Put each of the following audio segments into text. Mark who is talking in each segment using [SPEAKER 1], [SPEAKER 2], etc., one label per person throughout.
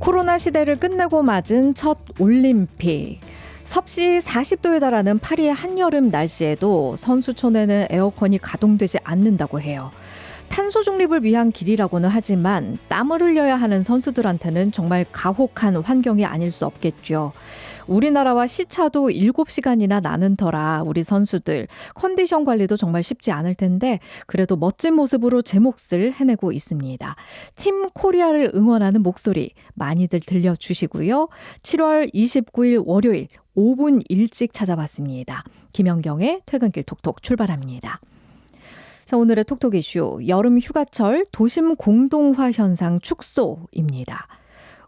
[SPEAKER 1] 코로나 시대를 끝내고 맞은 첫 올림픽. 섭씨 40도에 달하는 파리의 한여름 날씨에도 선수촌에는 에어컨이 가동되지 않는다고 해요. 탄소 중립을 위한 길이라고는 하지만 땀을 흘려야 하는 선수들한테는 정말 가혹한 환경이 아닐 수 없겠죠. 우리나라와 시차도 7시간이나 나는 터라 우리 선수들 컨디션 관리도 정말 쉽지 않을 텐데 그래도 멋진 모습으로 제 몫을 해내고 있습니다. 팀 코리아를 응원하는 목소리 많이들 들려주시고요. 7월 29일 월요일 5분 일찍 찾아봤습니다. 김연경의 퇴근길 톡톡 출발합니다. 자, 오늘의 톡톡 이슈, 여름 휴가철 도심 공동화 현상 축소입니다.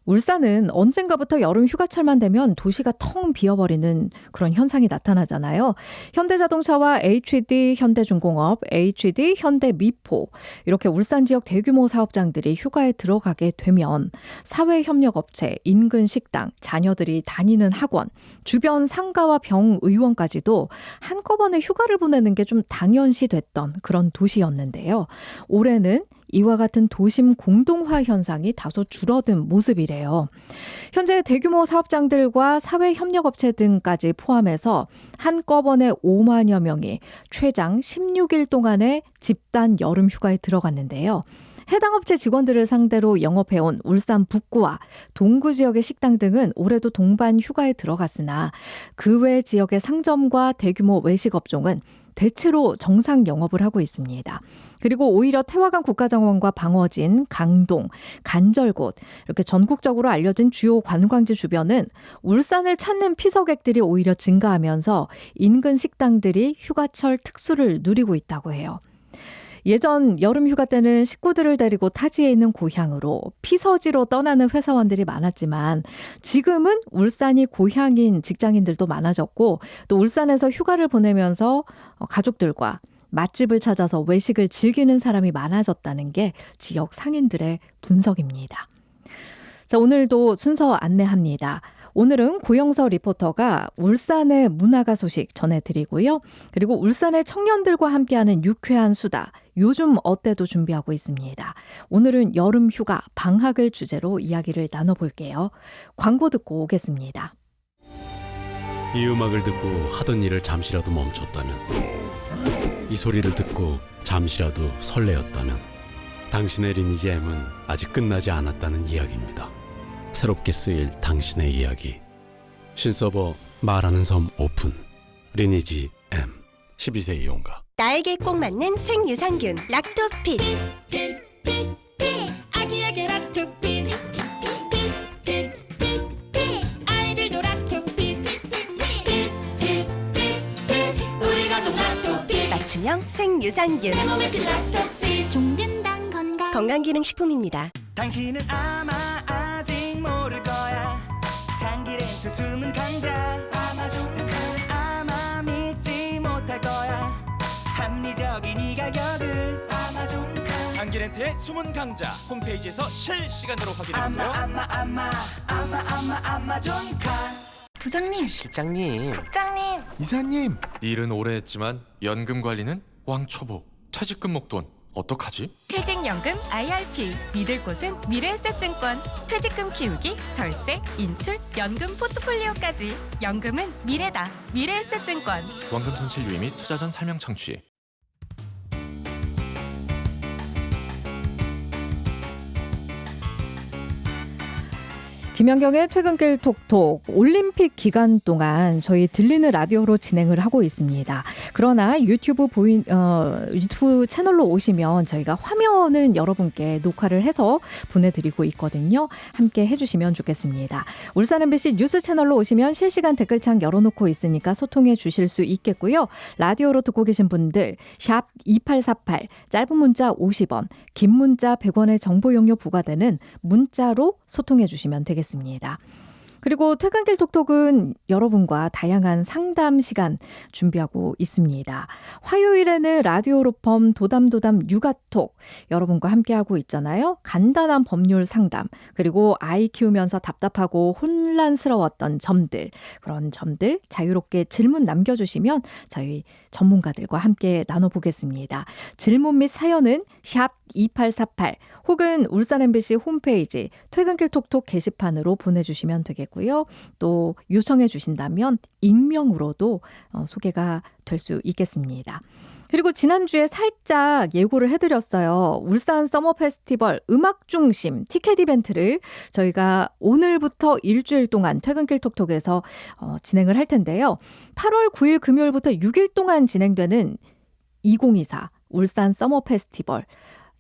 [SPEAKER 1] 울산은 언젠가부터 여름 휴가철만 되면 도시가 텅 비어버리는 그런 현상이 나타나잖아요. 현대자동차와 HD 현대중공업, HD 현대미포 이렇게 울산 지역 대규모 사업장들이 휴가에 들어가게 되면 사회협력업체, 인근 식당, 자녀들이 다니는 학원, 주변 상가와 병의원까지도 한꺼번에 휴가를 보내는 게 좀 당연시 됐던 그런 도시였는데요. 올해는 이와 같은 도심 공동화 현상이 다소 줄어든 모습이래요. 현재 대규모 사업장들과 사회협력업체 등까지 포함해서 한꺼번에 5만여 명이 최장 16일 동안의 집단 여름 휴가에 들어갔는데요. 해당 업체 직원들을 상대로 영업해온 울산 북구와 동구 지역의 식당 등은 올해도 동반 휴가에 들어갔으나 그 외 지역의 상점과 대규모 외식 업종은 대체로 정상 영업을 하고 있습니다. 그리고 오히려 태화강 국가정원과 방어진, 강동, 간절곶 이렇게 전국적으로 알려진 주요 관광지 주변은 울산을 찾는 피서객들이 오히려 증가하면서 인근 식당들이 휴가철 특수를 누리고 있다고 해요. 예전 여름 휴가 때는 식구들을 데리고 타지에 있는 고향으로 피서지로 떠나는 회사원들이 많았지만 지금은 울산이 고향인 직장인들도 많아졌고 또 울산에서 휴가를 보내면서 가족들과 맛집을 찾아서 외식을 즐기는 사람이 많아졌다는 게 지역 상인들의 분석입니다. 자, 오늘도 순서 안내합니다. 오늘은 고영서 리포터가 울산의 문화가 소식 전해드리고요. 그리고 울산의 청년들과 함께하는 유쾌한 수다, 요즘 어때도 준비하고 있습니다. 오늘은 여름 휴가, 방학을 주제로 이야기를 나눠볼게요. 광고 듣고 오겠습니다.
[SPEAKER 2] 이 음악을 듣고 하던 일을 잠시라도 멈췄다면, 이 소리를 듣고 잠시라도 설레었다면 당신의 리니지 M은 아직 끝나지 않았다는 이야기입니다. 새롭게 쓰일 당신의 이야기. 신서버 말하는 섬 오픈. 리니지 M. 12세 이용가.
[SPEAKER 3] 나에게 꼭 맞는 생유산균 락토핏.
[SPEAKER 4] 아기에게 락토핏. 아이들도 락토핏. 우리 가족 락토핏.
[SPEAKER 3] 맞춤형 생유산균.
[SPEAKER 4] 내 몸에 그 락토핏. 종근당
[SPEAKER 3] 건강기능식품입니다.
[SPEAKER 5] 당신은 아마 아직 모를 거야. 장기레트 숨은 강자 아마존 아마 믿지 못할 거야. 합리적인 이 가격을 아마존
[SPEAKER 6] 장기렌트의 숨은 강자 홈페이지에서 실시간으로 확인하세요.
[SPEAKER 5] 아마존카.
[SPEAKER 4] 부장님,
[SPEAKER 6] 실장님,
[SPEAKER 7] 이사님,
[SPEAKER 6] 일은 오래 했지만 연금 관리는 왕초보. 퇴직금 목돈 어떡하지?
[SPEAKER 8] 퇴직연금 IRP. 믿을 곳은 미래에셋증권. 퇴직금 키우기, 절세, 인출, 연금 포트폴리오까지. 연금은 미래다. 미래에셋증권.
[SPEAKER 6] 원금 손실 유의 및 투자 전 설명 청취.
[SPEAKER 1] 김연경의 퇴근길 톡톡. 올림픽 기간 동안 저희 들리는 라디오로 진행을 하고 있습니다. 그러나 유튜브 채널로 오시면 저희가 화면은 여러분께 녹화를 해서 보내드리고 있거든요. 함께 해주시면 좋겠습니다. 울산 MBC 뉴스 채널로 오시면 실시간 댓글창 열어놓고 있으니까 소통해 주실 수 있겠고요. 라디오로 듣고 계신 분들 샵 2848 짧은 문자 50원, 긴 문자 100원의 정보 용료 부과되는 문자로 소통해 주시면 되겠습니다. 그리고 퇴근길 톡톡은 여러분과 다양한 상담 시간 준비하고 있습니다. 화요일에는 라디오 로펌 도담도담 육아톡 여러분과 함께하고 있잖아요. 간단한 법률 상담, 그리고 아이 키우면서 답답하고 혼란스러웠던 점들, 그런 점들 자유롭게 질문 남겨주시면 저희 전문가들과 함께 나눠보겠습니다. 질문 및 사연은 샵 2848 혹은 울산 MBC 홈페이지 퇴근길 톡톡 게시판으로 보내주시면 되겠고요. 또 요청해 주신다면 익명으로도 소개가 될 수 있겠습니다. 그리고 지난주에 살짝 예고를 해드렸어요. 울산 서머 페스티벌 음악 중심 티켓 이벤트를 저희가 오늘부터 일주일 동안 퇴근길 톡톡에서 진행을 할 텐데요. 8월 9일 금요일부터 6일 동안 진행되는 2024 울산 서머 페스티벌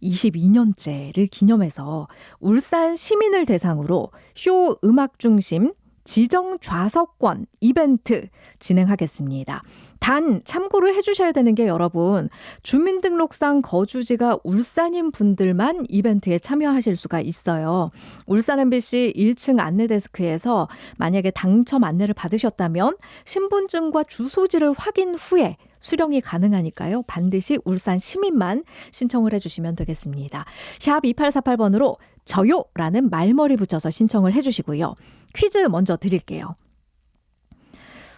[SPEAKER 1] 22년째를 기념해서 울산 시민을 대상으로 쇼 음악 중심 지정 좌석권 이벤트 진행하겠습니다. 단 참고를 해주셔야 되는 게 여러분, 주민등록상 거주지가 울산인 분들만 이벤트에 참여하실 수가 있어요. 울산 MBC 1층 안내데스크에서 만약에 당첨 안내를 받으셨다면 신분증과 주소지를 확인 후에 수령이 가능하니까요. 반드시 울산 시민만 신청을 해주시면 되겠습니다. 샵 2848번으로 저요라는 말머리 붙여서 신청을 해주시고요. 퀴즈 먼저 드릴게요.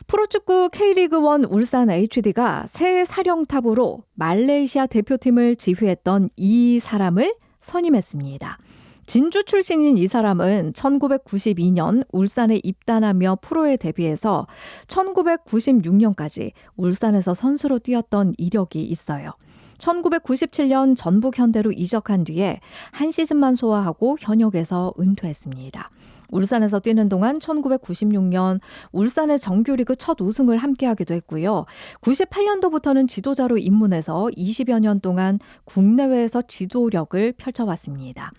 [SPEAKER 1] 프로축구 K리그1 울산 HD가 새 사령탑으로 말레이시아 대표팀을 지휘했던 이 사람을 선임했습니다. 진주 출신인 이 사람은 1992년 울산에 입단하며 프로에 데뷔해서 1996년까지 울산에서 선수로 뛰었던 이력이 있어요. 1997년 전북 현대로 이적한 뒤에 한 시즌만 소화하고 현역에서 은퇴했습니다. 울산에서 뛰는 동안 1996년 울산의 정규리그 첫 우승을 함께하기도 했고요. 98년도부터는 지도자로 입문해서 20여 년 동안 국내외에서 지도력을 펼쳐왔습니다.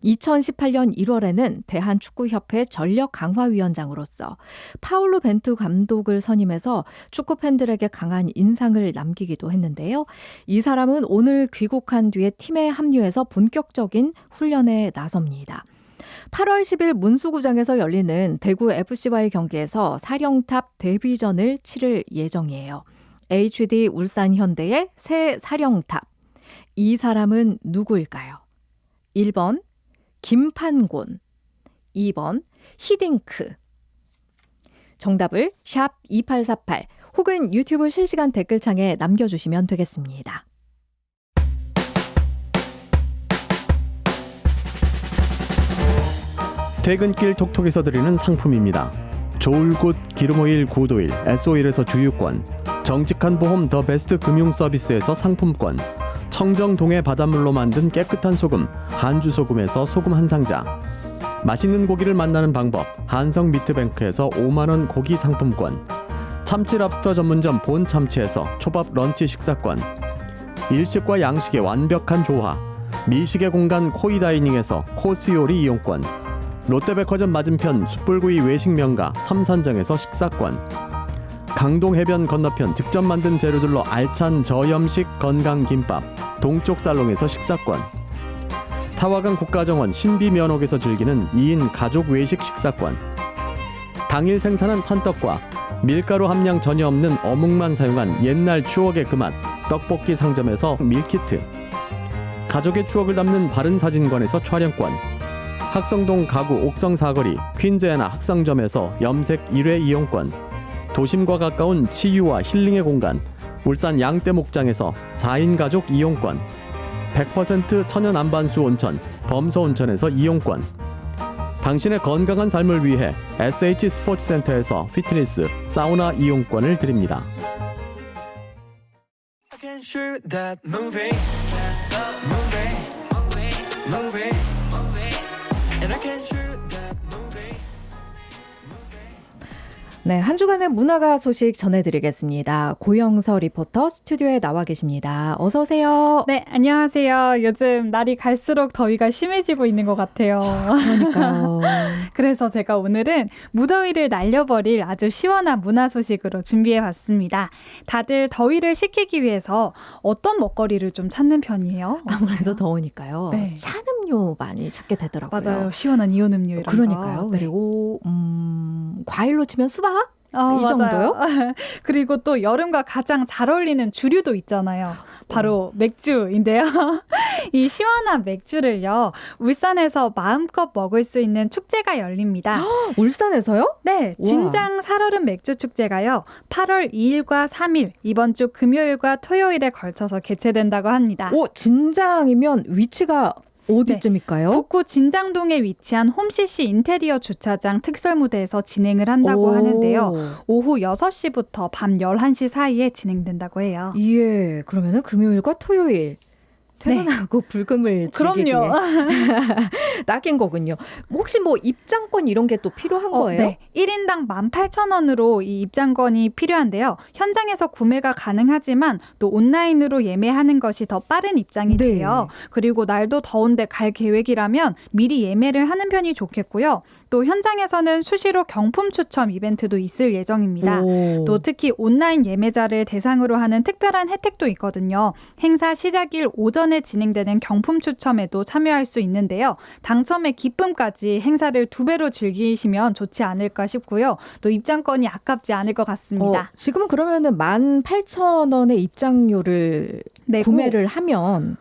[SPEAKER 1] 2018년 1월에는 대한축구협회 전력강화위원장으로서 파울루 벤투 감독을 선임해서 축구 팬들에게 강한 인상을 남기기도 했는데요. 이 사람은 오늘 귀국한 뒤에 팀에 합류해서 본격적인 훈련에 나섭니다. 8월 10일 문수구장에서 열리는 대구 FC와의 경기에서 사령탑 데뷔전을 치를 예정이에요. HD 울산 현대의 새 사령탑. 이 사람은 누구일까요? 1번 김판곤, 2번 히딩크. 정답을 샵 2848 혹은 유튜브 실시간 댓글창에 남겨주시면 되겠습니다.
[SPEAKER 7] 퇴근길 톡톡에서 드리는 상품입니다. 좋을굿 기름오일 구도일 S-오일에서 주유권, 정직한 보험 더 베스트 금융 서비스에서 상품권, 청정동의 바닷물로 만든 깨끗한 소금 한주소금에서 소금 한 상자, 맛있는 고기를 만나는 방법 한성 미트뱅크에서 5만원 고기 상품권, 참치 랍스터 전문점 본참치에서 초밥 런치 식사권, 일식과 양식의 완벽한 조화 미식의 공간 코이다이닝에서 코스 요리 이용권, 롯데백화점 맞은편 숯불구이 외식 명가 삼산정에서 식사권, 강동 해변 건너편 직접 만든 재료들로 알찬 저염식 건강김밥 동쪽 살롱에서 식사권, 타와강 국가정원 신비면옥에서 즐기는 2인 가족 외식 식사권, 당일 생산한 판떡과 밀가루 함량 전혀 없는 어묵만 사용한 옛날 추억의 그 맛 떡볶이 상점에서 밀키트, 가족의 추억을 담는 바른사진관에서 촬영권, 학성동 가구 옥성 사거리 퀸즈애나 학상점에서 염색 1회 이용권, 도심과 가까운 치유와 힐링의 공간 울산 양떼목장에서 4인 가족 이용권, 100% 천연 안반수 온천 범서온천에서 이용권, 당신의 건강한 삶을 위해 SH 스포츠센터에서 피트니스 사우나 이용권을 드립니다.
[SPEAKER 5] I can shoot that movie, and I can shoot that movie.
[SPEAKER 1] 네, 한 주간의 문화가 소식 전해드리겠습니다. 고영서 리포터 스튜디오에 나와 계십니다. 어서 오세요.
[SPEAKER 9] 네, 안녕하세요. 요즘 날이 갈수록 더위가 심해지고 있는 것 같아요.
[SPEAKER 1] 그러니까요.
[SPEAKER 9] 그래서 제가 오늘은 무더위를 날려버릴 아주 시원한 문화 소식으로 준비해봤습니다. 다들 더위를 식히기 위해서 어떤 먹거리를 좀 찾는 편이에요?
[SPEAKER 1] 아무래도 더우니까요.
[SPEAKER 9] 네.
[SPEAKER 1] 찬 음료 많이 찾게 되더라고요.
[SPEAKER 9] 맞아요. 시원한 이온 음료 이런
[SPEAKER 1] 그러니까요.
[SPEAKER 9] 거. 네.
[SPEAKER 1] 그리고 과일로 치면 수박? 이
[SPEAKER 9] 맞아요.
[SPEAKER 1] 정도요?
[SPEAKER 9] 그리고 또 여름과 가장 잘 어울리는 주류도 있잖아요. 바로 맥주인데요. 이 시원한 맥주를요. 울산에서 마음껏 먹을 수 있는 축제가 열립니다.
[SPEAKER 1] 울산에서요?
[SPEAKER 9] 네,
[SPEAKER 1] 우와.
[SPEAKER 9] 진장 살얼음 맥주 축제가요. 8월 2일과 3일 이번 주 금요일과 토요일에 걸쳐서 개최된다고 합니다.
[SPEAKER 1] 오, 진장이면 위치가 어디쯤일까요?
[SPEAKER 9] 북구 진장동에 위치한 홈CC 인테리어 주차장 특설 무대에서 진행을 한다고
[SPEAKER 1] 오.
[SPEAKER 9] 하는데요. 오후 6시부터 밤 11시 사이에 진행된다고 해요.
[SPEAKER 1] 예, 그러면은 금요일과 토요일 퇴근하고 불금을 즐기기에
[SPEAKER 9] 그럼요.
[SPEAKER 1] 딱인 거군요. 혹시 뭐 입장권 이런 게 또 필요한 거예요?
[SPEAKER 9] 네. 1인당 18,000원으로 이 입장권이 필요한데요. 현장에서 구매가 가능하지만 또 온라인으로 예매하는 것이 더 빠른 입장이
[SPEAKER 1] 네.
[SPEAKER 9] 돼요. 그리고 날도 더운데 갈 계획이라면 미리 예매를 하는 편이 좋겠고요. 또 현장에서는 수시로 경품 추첨 이벤트도 있을 예정입니다.
[SPEAKER 1] 오.
[SPEAKER 9] 또 특히 온라인 예매자를 대상으로 하는 특별한 혜택도 있거든요. 행사 시작일 오전에 진행되는 경품 추첨에도 참여할 수 있는데요. 당첨의 기쁨까지 행사를 2배로 즐기시면 좋지 않을까 싶고요. 또 입장권이 아깝지 않을 것 같습니다.
[SPEAKER 1] 지금 그러면은 18,000원의 입장료를
[SPEAKER 9] 내고
[SPEAKER 1] 구매를 하면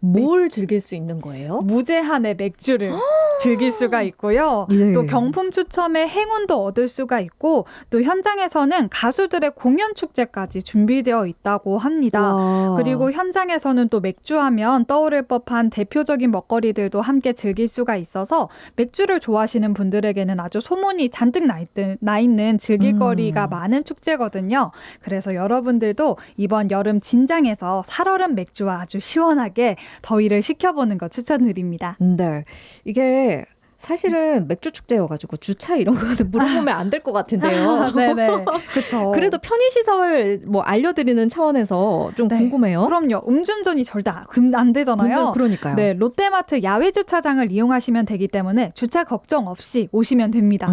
[SPEAKER 1] 뭘 즐길 수 있는 거예요?
[SPEAKER 9] 무제한의 맥주를 즐길 수가 있고요.
[SPEAKER 1] 네.
[SPEAKER 9] 또 경품 추첨의 행운도 얻을 수가 있고 또 현장에서는 가수들의 공연 축제까지 준비되어 있다고 합니다.
[SPEAKER 1] 와.
[SPEAKER 9] 그리고 현장에서는 또 맥주하면 떠오를 법한 대표적인 먹거리들도 함께 즐길 수가 있어서 맥주를 좋아하시는 분들에게는 아주 소문이 잔뜩 나 있는 즐길거리가 많은 축제거든요. 그래서 여러분들도 이번 여름 진장에서 살얼음 맥주와 아주 시원하게 더위를 식혀보는 거 추천드립니다.
[SPEAKER 1] 네. 이게 사실은 맥주 축제여가지고 주차 이런 거는 물어보면 안 될 것 같은데요.
[SPEAKER 9] 네네. 그렇죠.
[SPEAKER 1] 그래도 편의시설 뭐 알려드리는 차원에서 좀
[SPEAKER 9] 네.
[SPEAKER 1] 궁금해요.
[SPEAKER 9] 그럼요. 음주운전이 절대 안 되잖아요.
[SPEAKER 1] 그러니까요.
[SPEAKER 9] 네, 롯데마트 야외 주차장을 이용하시면 되기 때문에 주차 걱정 없이 오시면 됩니다.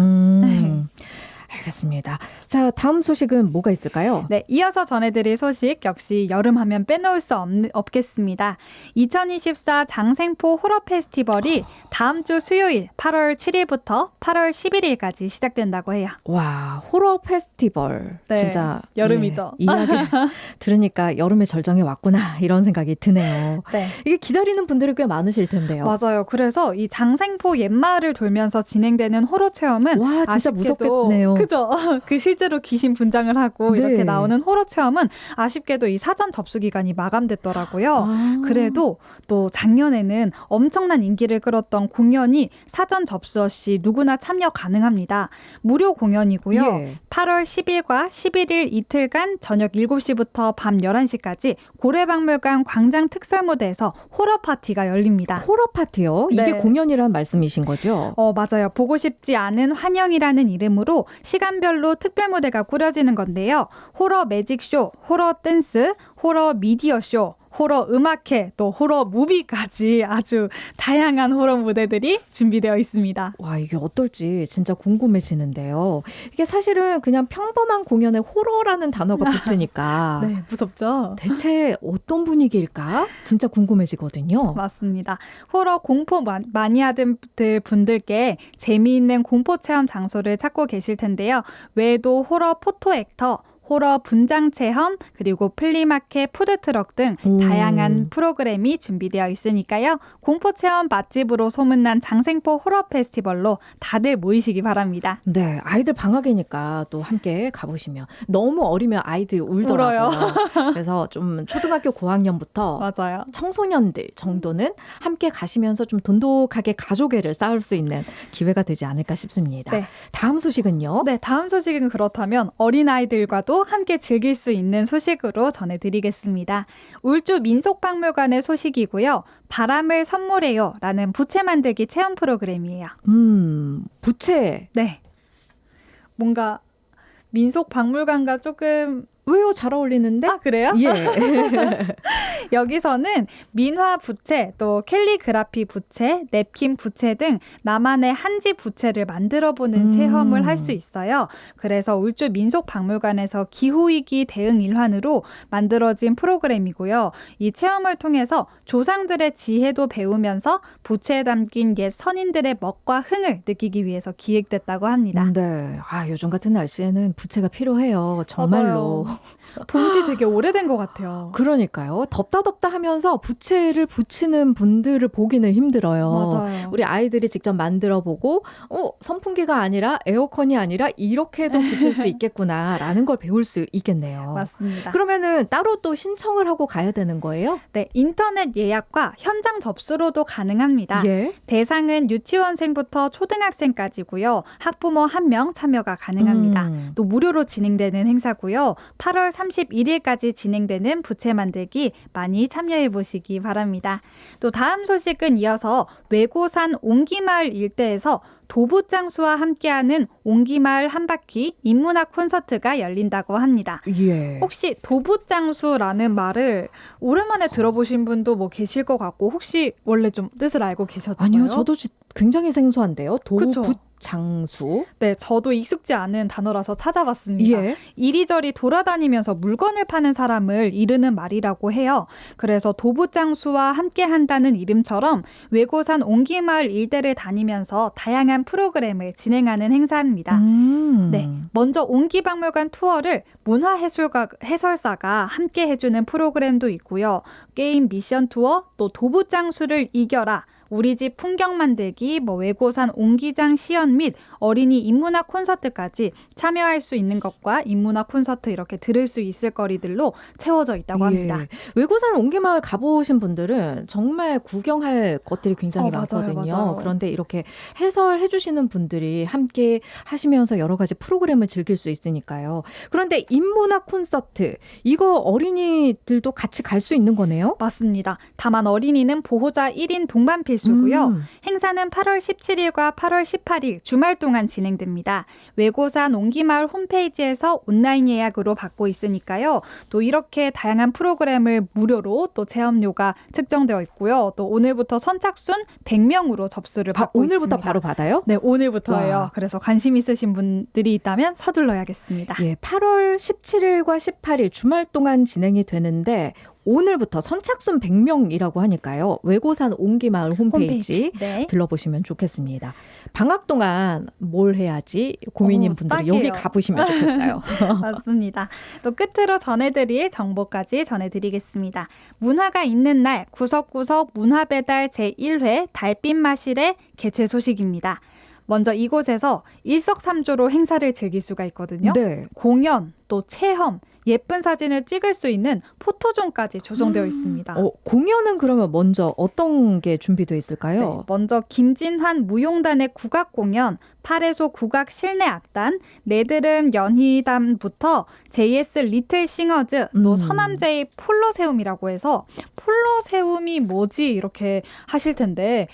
[SPEAKER 1] 알겠습니다. 자, 다음 소식은 뭐가 있을까요?
[SPEAKER 9] 네, 이어서 전해드릴 소식 역시 여름하면 빼놓을 수 없겠습니다. 2024 장생포 호러 페스티벌이 다음 주 수요일 8월 7일부터 8월 11일까지 시작된다고 해요.
[SPEAKER 1] 와, 호러 페스티벌.
[SPEAKER 9] 네,
[SPEAKER 1] 진짜
[SPEAKER 9] 여름이죠.
[SPEAKER 1] 예, 이야기 들으니까 여름의 절정에 왔구나 이런 생각이 드네요.
[SPEAKER 9] 네.
[SPEAKER 1] 이게 기다리는 분들이 꽤 많으실 텐데요.
[SPEAKER 9] 맞아요. 그래서 이 장생포 옛마을을 돌면서 진행되는 호러 체험은
[SPEAKER 1] 와, 진짜
[SPEAKER 9] 아쉽게도
[SPEAKER 1] 무섭겠네요.
[SPEAKER 9] 그죠? 그 실제로 귀신 분장을 하고
[SPEAKER 1] 네.
[SPEAKER 9] 이렇게 나오는 호러 체험은 아쉽게도 이 사전 접수 기간이 마감됐더라고요. 그래도 또 작년에는 엄청난 인기를 끌었던 공연이 사전 접수 없이 누구나 참여 가능합니다. 무료 공연이고요.
[SPEAKER 1] 예.
[SPEAKER 9] 8월 10일과 11일 이틀간 저녁 7시부터 밤 11시까지 고래박물관 광장 특설무대에서 호러 파티가 열립니다.
[SPEAKER 1] 호러 파티요? 이게
[SPEAKER 9] 네.
[SPEAKER 1] 공연이란 말씀이신 거죠?
[SPEAKER 9] 맞아요. 보고 싶지 않은 환영이라는 이름으로 시간별로 특별 무대가 꾸려지는 건데요. 호러 매직쇼, 호러 댄스, 호러 미디어쇼, 호러 음악회, 또 호러 무비까지 아주 다양한 호러 무대들이 준비되어 있습니다.
[SPEAKER 1] 와, 이게 어떨지 진짜 궁금해지는데요. 이게 사실은 그냥 평범한 공연에 호러라는 단어가 붙으니까
[SPEAKER 9] 네, 무섭죠?
[SPEAKER 1] 대체 어떤 분위기일까? 진짜 궁금해지거든요.
[SPEAKER 9] 맞습니다. 호러 공포 마니아들 분들께 재미있는 공포 체험 장소를 찾고 계실 텐데요. 외에도 호러 포토 액터, 호러 분장 체험, 그리고 플리마켓, 푸드트럭 등 다양한 프로그램이 준비되어 있으니까요. 공포 체험 맛집으로 소문난 장생포 호러 페스티벌로 다들 모이시기 바랍니다.
[SPEAKER 1] 네, 아이들 방학이니까 또 함께 가보시면 너무 어리면 아이들이 울더라고요. 그래서 좀 초등학교 고학년부터
[SPEAKER 9] 맞아요.
[SPEAKER 1] 청소년들 정도는 함께 가시면서 좀 돈독하게 가족애를 쌓을 수 있는 기회가 되지 않을까 싶습니다.
[SPEAKER 9] 네.
[SPEAKER 1] 다음 소식은요?
[SPEAKER 9] 네, 다음 소식은 그렇다면 어린아이들과도 함께 즐길 수 있는 소식으로 전해드리겠습니다. 울주 민속박물관의 소식이고요. 바람을 선물해요 라는 부채 만들기 체험 프로그램이에요.
[SPEAKER 1] 부채.
[SPEAKER 9] 네. 뭔가 민속박물관과 조금
[SPEAKER 1] 왜요? 잘 어울리는데?
[SPEAKER 9] 그래요?
[SPEAKER 1] 예.
[SPEAKER 9] 여기서는 민화 부채, 또 캘리그라피 부채, 냅킨 부채 등 나만의 한지 부채를 만들어보는 체험을 할 수 있어요. 그래서 울주 민속박물관에서 기후위기 대응 일환으로 만들어진 프로그램이고요. 이 체험을 통해서 조상들의 지혜도 배우면서 부채에 담긴 옛 선인들의 멋과 흥을 느끼기 위해서 기획됐다고 합니다.
[SPEAKER 1] 네. 요즘 같은 날씨에는 부채가 필요해요. 정말로.
[SPEAKER 9] 맞아요. 본지 되게 오래된 것 같아요.
[SPEAKER 1] 그러니까요. 덥다 하면서 부채를 붙이는 분들을 보기는 힘들어요.
[SPEAKER 9] 맞아요.
[SPEAKER 1] 우리 아이들이 직접 만들어보고 선풍기가 아니라 에어컨이 아니라 이렇게도 붙일 수 있겠구나라는 걸 배울 수 있겠네요.
[SPEAKER 9] 맞습니다.
[SPEAKER 1] 그러면은 따로 또 신청을 하고 가야 되는 거예요?
[SPEAKER 9] 네, 인터넷 예약과 현장 접수로도 가능합니다.
[SPEAKER 1] 예.
[SPEAKER 9] 대상은 유치원생부터 초등학생까지고요. 학부모 1명 참여가 가능합니다. 또 무료로 진행되는 행사고요. 8월 31일까지 진행되는 부채 만들기 많이 참여해 보시기 바랍니다. 또 다음 소식은 이어서 외고산 옹기마을 일대에서 도부장수와 함께하는 옹기마을 한바퀴 인문학 콘서트가 열린다고 합니다.
[SPEAKER 1] 예.
[SPEAKER 9] 혹시 도부장수라는 말을 오랜만에 들어보신 분도 뭐 계실 것 같고 혹시 원래 좀 뜻을 알고 계셨나요?
[SPEAKER 1] 아니요. 저도 굉장히 생소한데요.
[SPEAKER 9] 그쵸?
[SPEAKER 1] 도부장수.
[SPEAKER 9] 네, 저도 익숙지 않은 단어라서 찾아봤습니다.
[SPEAKER 1] 예.
[SPEAKER 9] 이리저리 돌아다니면서 물건을 파는 사람을 이르는 말이라고 해요. 그래서 도부장수와 함께한다는 이름처럼 외고산 옹기마을 일대를 다니면서 다양한 프로그램을 진행하는 행사입니다. 네, 먼저 옹기박물관 투어를 문화해설사가 함께 해주는 프로그램도 있고요. 게임 미션 투어, 또 도부장수를 이겨라, 우리 집 풍경 만들기, 외고산 옹기장 시연 및 어린이 인문학 콘서트까지 참여할 수 있는 것과 인문학 콘서트 이렇게 들을 수 있을 거리들로 채워져 있다고 합니다.
[SPEAKER 1] 예. 외고산 옹기마을 가보신 분들은 정말 구경할 것들이 굉장히 많거든요.
[SPEAKER 9] 맞아요.
[SPEAKER 1] 그런데 이렇게 해설해 주시는 분들이 함께 하시면서 여러 가지 프로그램을 즐길 수 있으니까요. 그런데 인문학 콘서트, 이거 어린이들도 같이 갈 수 있는 거네요?
[SPEAKER 9] 맞습니다. 다만 어린이는 보호자 1인 동반 필수고요. 행사는 8월 17일과 8월 18일 주말 동안 진행됩니다. 외고산 옹기마을 홈페이지에서 온라인 예약으로 받고 있으니까요. 또 이렇게 다양한 프로그램을 무료로 또 체험료가 측정되어 있고요. 또 오늘부터 선착순 100명으로 접수를 받고
[SPEAKER 1] 오늘부터
[SPEAKER 9] 있습니다.
[SPEAKER 1] 바로 받아요?
[SPEAKER 9] 네, 오늘부터예요.
[SPEAKER 1] 와.
[SPEAKER 9] 그래서 관심 있으신 분들이 있다면 서둘러야겠습니다.
[SPEAKER 1] 예, 8월 17일과 18일 주말 동안 진행이 되는데 오늘부터 선착순 100명이라고 하니까요. 외고산 옹기마을 홈페이지
[SPEAKER 9] 네.
[SPEAKER 1] 들러보시면 좋겠습니다. 방학 동안 뭘 해야지 고민인 분들은
[SPEAKER 9] 딱이에요.
[SPEAKER 1] 여기 가보시면 좋겠어요.
[SPEAKER 9] 맞습니다. 또 끝으로 전해드릴 정보까지 전해드리겠습니다. 문화가 있는 날 구석구석 문화배달 제1회 달빛마실의 개최 소식입니다. 먼저 이곳에서 일석삼조로 행사를 즐길 수가 있거든요.
[SPEAKER 1] 네.
[SPEAKER 9] 공연, 또 체험, 예쁜 사진을 찍을 수 있는 포토존까지 조성되어 있습니다.
[SPEAKER 1] 공연은 그러면 먼저 어떤 게 준비되어 있을까요?
[SPEAKER 9] 네, 먼저 김진환 무용단의 국악 공연, 파레소 국악 실내 악단, 네드름 연희담부터 JS 리틀 싱어즈, 또 서남제의 폴로세움이라고 해서 폴로세움이 뭐지 이렇게 하실 텐데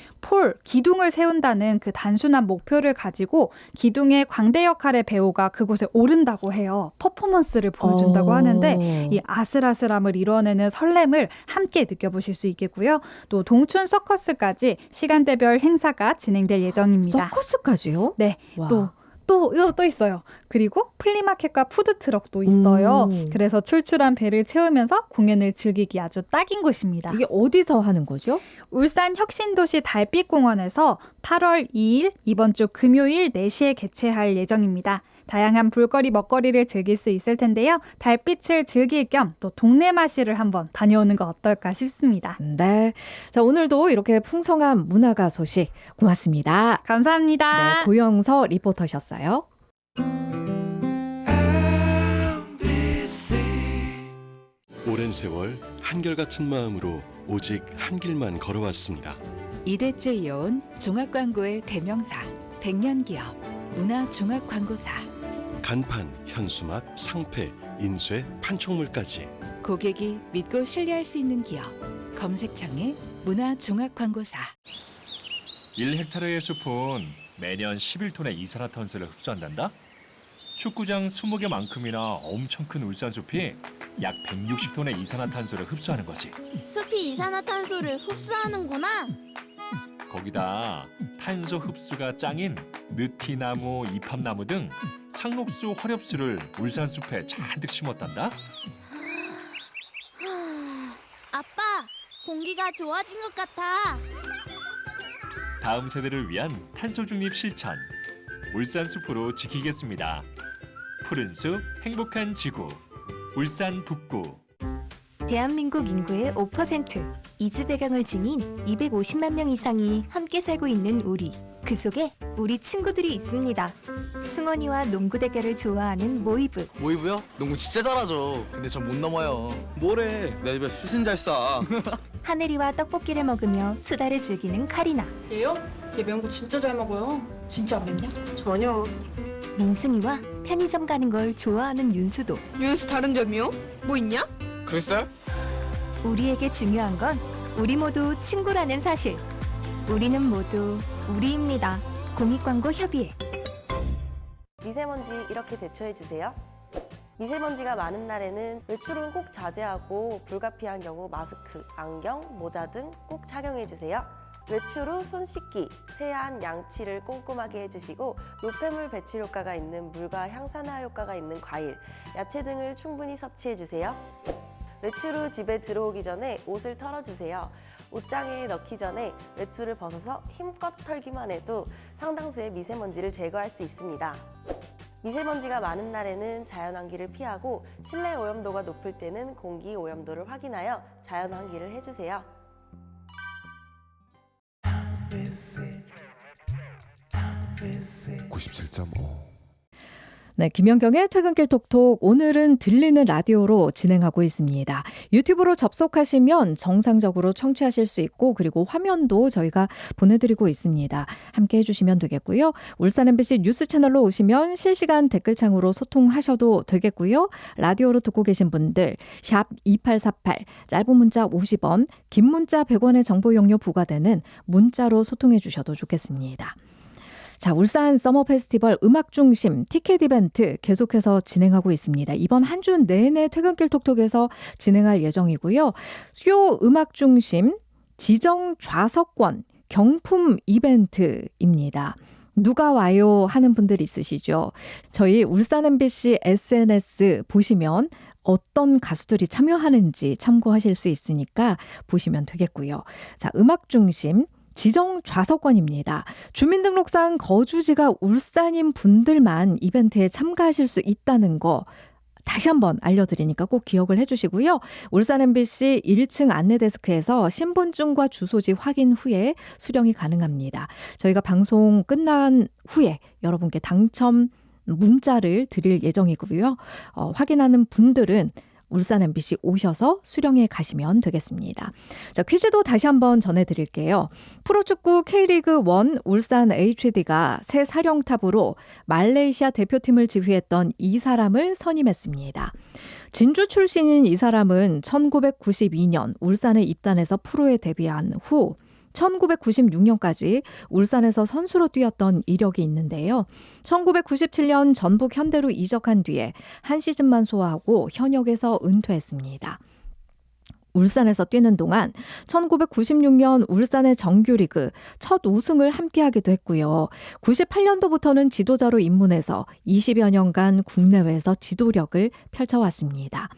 [SPEAKER 9] 기둥을 세운다는 그 단순한 목표를 가지고 기둥의 광대 역할의 배우가 그곳에 오른다고 해요. 퍼포먼스를 보여준다고 하는데 이 아슬아슬함을 이뤄내는 설렘을 함께 느껴보실 수 있겠고요. 또 동춘 서커스까지 시간대별 행사가 진행될 예정입니다.
[SPEAKER 1] 서커스까지요?
[SPEAKER 9] 네,
[SPEAKER 1] 와.
[SPEAKER 9] 또 있어요. 그리고 플리마켓과 푸드트럭도 있어요. 그래서 출출한 배를 채우면서 공연을 즐기기 아주 딱인 곳입니다.
[SPEAKER 1] 이게 어디서 하는 거죠?
[SPEAKER 9] 울산 혁신도시 달빛공원에서 8월 2일 이번 주 금요일 4시에 개최할 예정입니다. 다양한 볼거리 먹거리를 즐길 수 있을 텐데요. 달빛을 즐길 겸 또 동네 마실을 한번 다녀오는 거 어떨까 싶습니다.
[SPEAKER 1] 네. 자, 오늘도 이렇게 풍성한 문화가 소식 고맙습니다.
[SPEAKER 9] 감사합니다.
[SPEAKER 1] 네, 고영서 리포터셨어요.
[SPEAKER 10] 오랜 세월 한결같은 마음으로 오직 한 길만 걸어왔습니다.
[SPEAKER 11] 이대째 이어온 종합광고의 대명사, 100년 기업, 문화종합광고사.
[SPEAKER 10] 간판, 현수막, 상패, 인쇄, 판촉물까지
[SPEAKER 11] 고객이 믿고 신뢰할 수 있는 기업, 검색창에 문화종합광고사.
[SPEAKER 12] 1헥타르의 숲은 매년 11톤의 이산화탄소를 흡수한단다. 축구장 20개만큼이나 엄청 큰 울산숲이 약 160톤의 이산화탄소를 흡수하는 거지.
[SPEAKER 4] 숲이 이산화탄소를 흡수하는구나.
[SPEAKER 12] 거기다 탄소 흡수가 짱인 느티나무, 이팝나무 등 상록수, 화렵수를 울산숲에 잔뜩 심었단다.
[SPEAKER 4] 아빠, 공기가 좋아진 것 같아.
[SPEAKER 12] 다음 세대를 위한 탄소 중립 실천. 울산숲으로 지키겠습니다. 푸른 숲, 행복한 지구. 울산 북구.
[SPEAKER 3] 대한민국 인구의 5%, 이주 배경을 지닌 250만 명 이상이 함께 살고 있는 우리. 그 속에 우리 친구들이 있습니다. 승원이와 농구 대결을 좋아하는 모이브.
[SPEAKER 13] 모이브요? 농구 진짜 잘하죠. 근데 전 못 넘어요.
[SPEAKER 5] 뭐래? 내 집에 수신 잘 쏴.
[SPEAKER 3] 하늘이와 떡볶이를 먹으며 수다를 즐기는 카리나.
[SPEAKER 11] 얘요? 얘 매운 거 진짜 잘 먹어요. 진짜 안 맵냐?
[SPEAKER 3] 전혀. 민승이와 편의점 가는 걸 좋아하는 윤수도.
[SPEAKER 11] 윤수 다른 점이요? 뭐 있냐?
[SPEAKER 13] 글쎄?
[SPEAKER 3] 우리에게 중요한 건 우리 모두 친구라는 사실. 우리는 모두 우리입니다. 공익광고협의회.
[SPEAKER 14] 미세먼지 이렇게 대처해주세요. 미세먼지가 많은 날에는 외출은 꼭 자제하고 불가피한 경우 마스크, 안경, 모자 등 꼭 착용해주세요. 외출 후 손 씻기, 세안, 양치를 꼼꼼하게 해주시고 노폐물 배출 효과가 있는 물과 향산화 효과가 있는 과일, 야채 등을 충분히 섭취해주세요. 외출 후 집에 들어오기 전에 옷을 털어주세요. 옷장에 넣기 전에 외투를 벗어서 힘껏 털기만 해도 상당수의 미세먼지를 제거할 수 있습니다. 미세먼지가 많은 날에는 자연환기를 피하고 실내 오염도가 높을 때는 공기 오염도를 확인하여 자연환기를 해주세요.
[SPEAKER 1] 네, 김연경의 퇴근길 톡톡 오늘은 들리는 라디오로 진행하고 있습니다. 유튜브로 접속하시면 정상적으로 청취하실 수 있고 그리고 화면도 저희가 보내드리고 있습니다. 함께 해주시면 되겠고요. 울산 MBC 뉴스 채널로 오시면 실시간 댓글창으로 소통하셔도 되겠고요. 라디오로 듣고 계신 분들 샵 2848 짧은 문자 50원 긴 문자 100원의 정보 용료 부과되는 문자로 소통해 주셔도 좋겠습니다. 자, 울산 서머 페스티벌 음악 중심 티켓 이벤트 계속해서 진행하고 있습니다. 이번 한 주 내내 퇴근길 톡톡에서 진행할 예정이고요. 수요 음악 중심 지정 좌석권 경품 이벤트입니다. 누가 와요 하는 분들 있으시죠? 저희 울산 MBC SNS 보시면 어떤 가수들이 참여하는지 참고하실 수 있으니까 보시면 되겠고요. 자, 음악 중심 지정 좌석권입니다. 주민등록상 거주지가 울산인 분들만 이벤트에 참가하실 수 있다는 거 다시 한번 알려드리니까 꼭 기억을 해주시고요. 울산 MBC 1층 안내데스크에서 신분증과 주소지 확인 후에 수령이 가능합니다. 저희가 방송 끝난 후에 여러분께 당첨 문자를 드릴 예정이고요. 확인하는 분들은 울산 MBC 오셔서 수령해 가시면 되겠습니다. 자, 퀴즈도 다시 한번 전해드릴게요. 프로축구 K리그1 울산 HD가 새 사령탑으로 말레이시아 대표팀을 지휘했던 이 사람을 선임했습니다. 진주 출신인 이 사람은 1992년 울산에 입단해서 프로에 데뷔한 후 1996년까지 울산에서 선수로 뛰었던 이력이 있는데요. 1997년 전북 현대로 이적한 뒤에 한 시즌만 소화하고 현역에서 은퇴했습니다. 울산에서 뛰는 동안 1996년 울산의 정규리그 첫 우승을 함께하기도 했고요. 98년도부터는 지도자로 입문해서 20여 년간 국내외에서 지도력을 펼쳐왔습니다.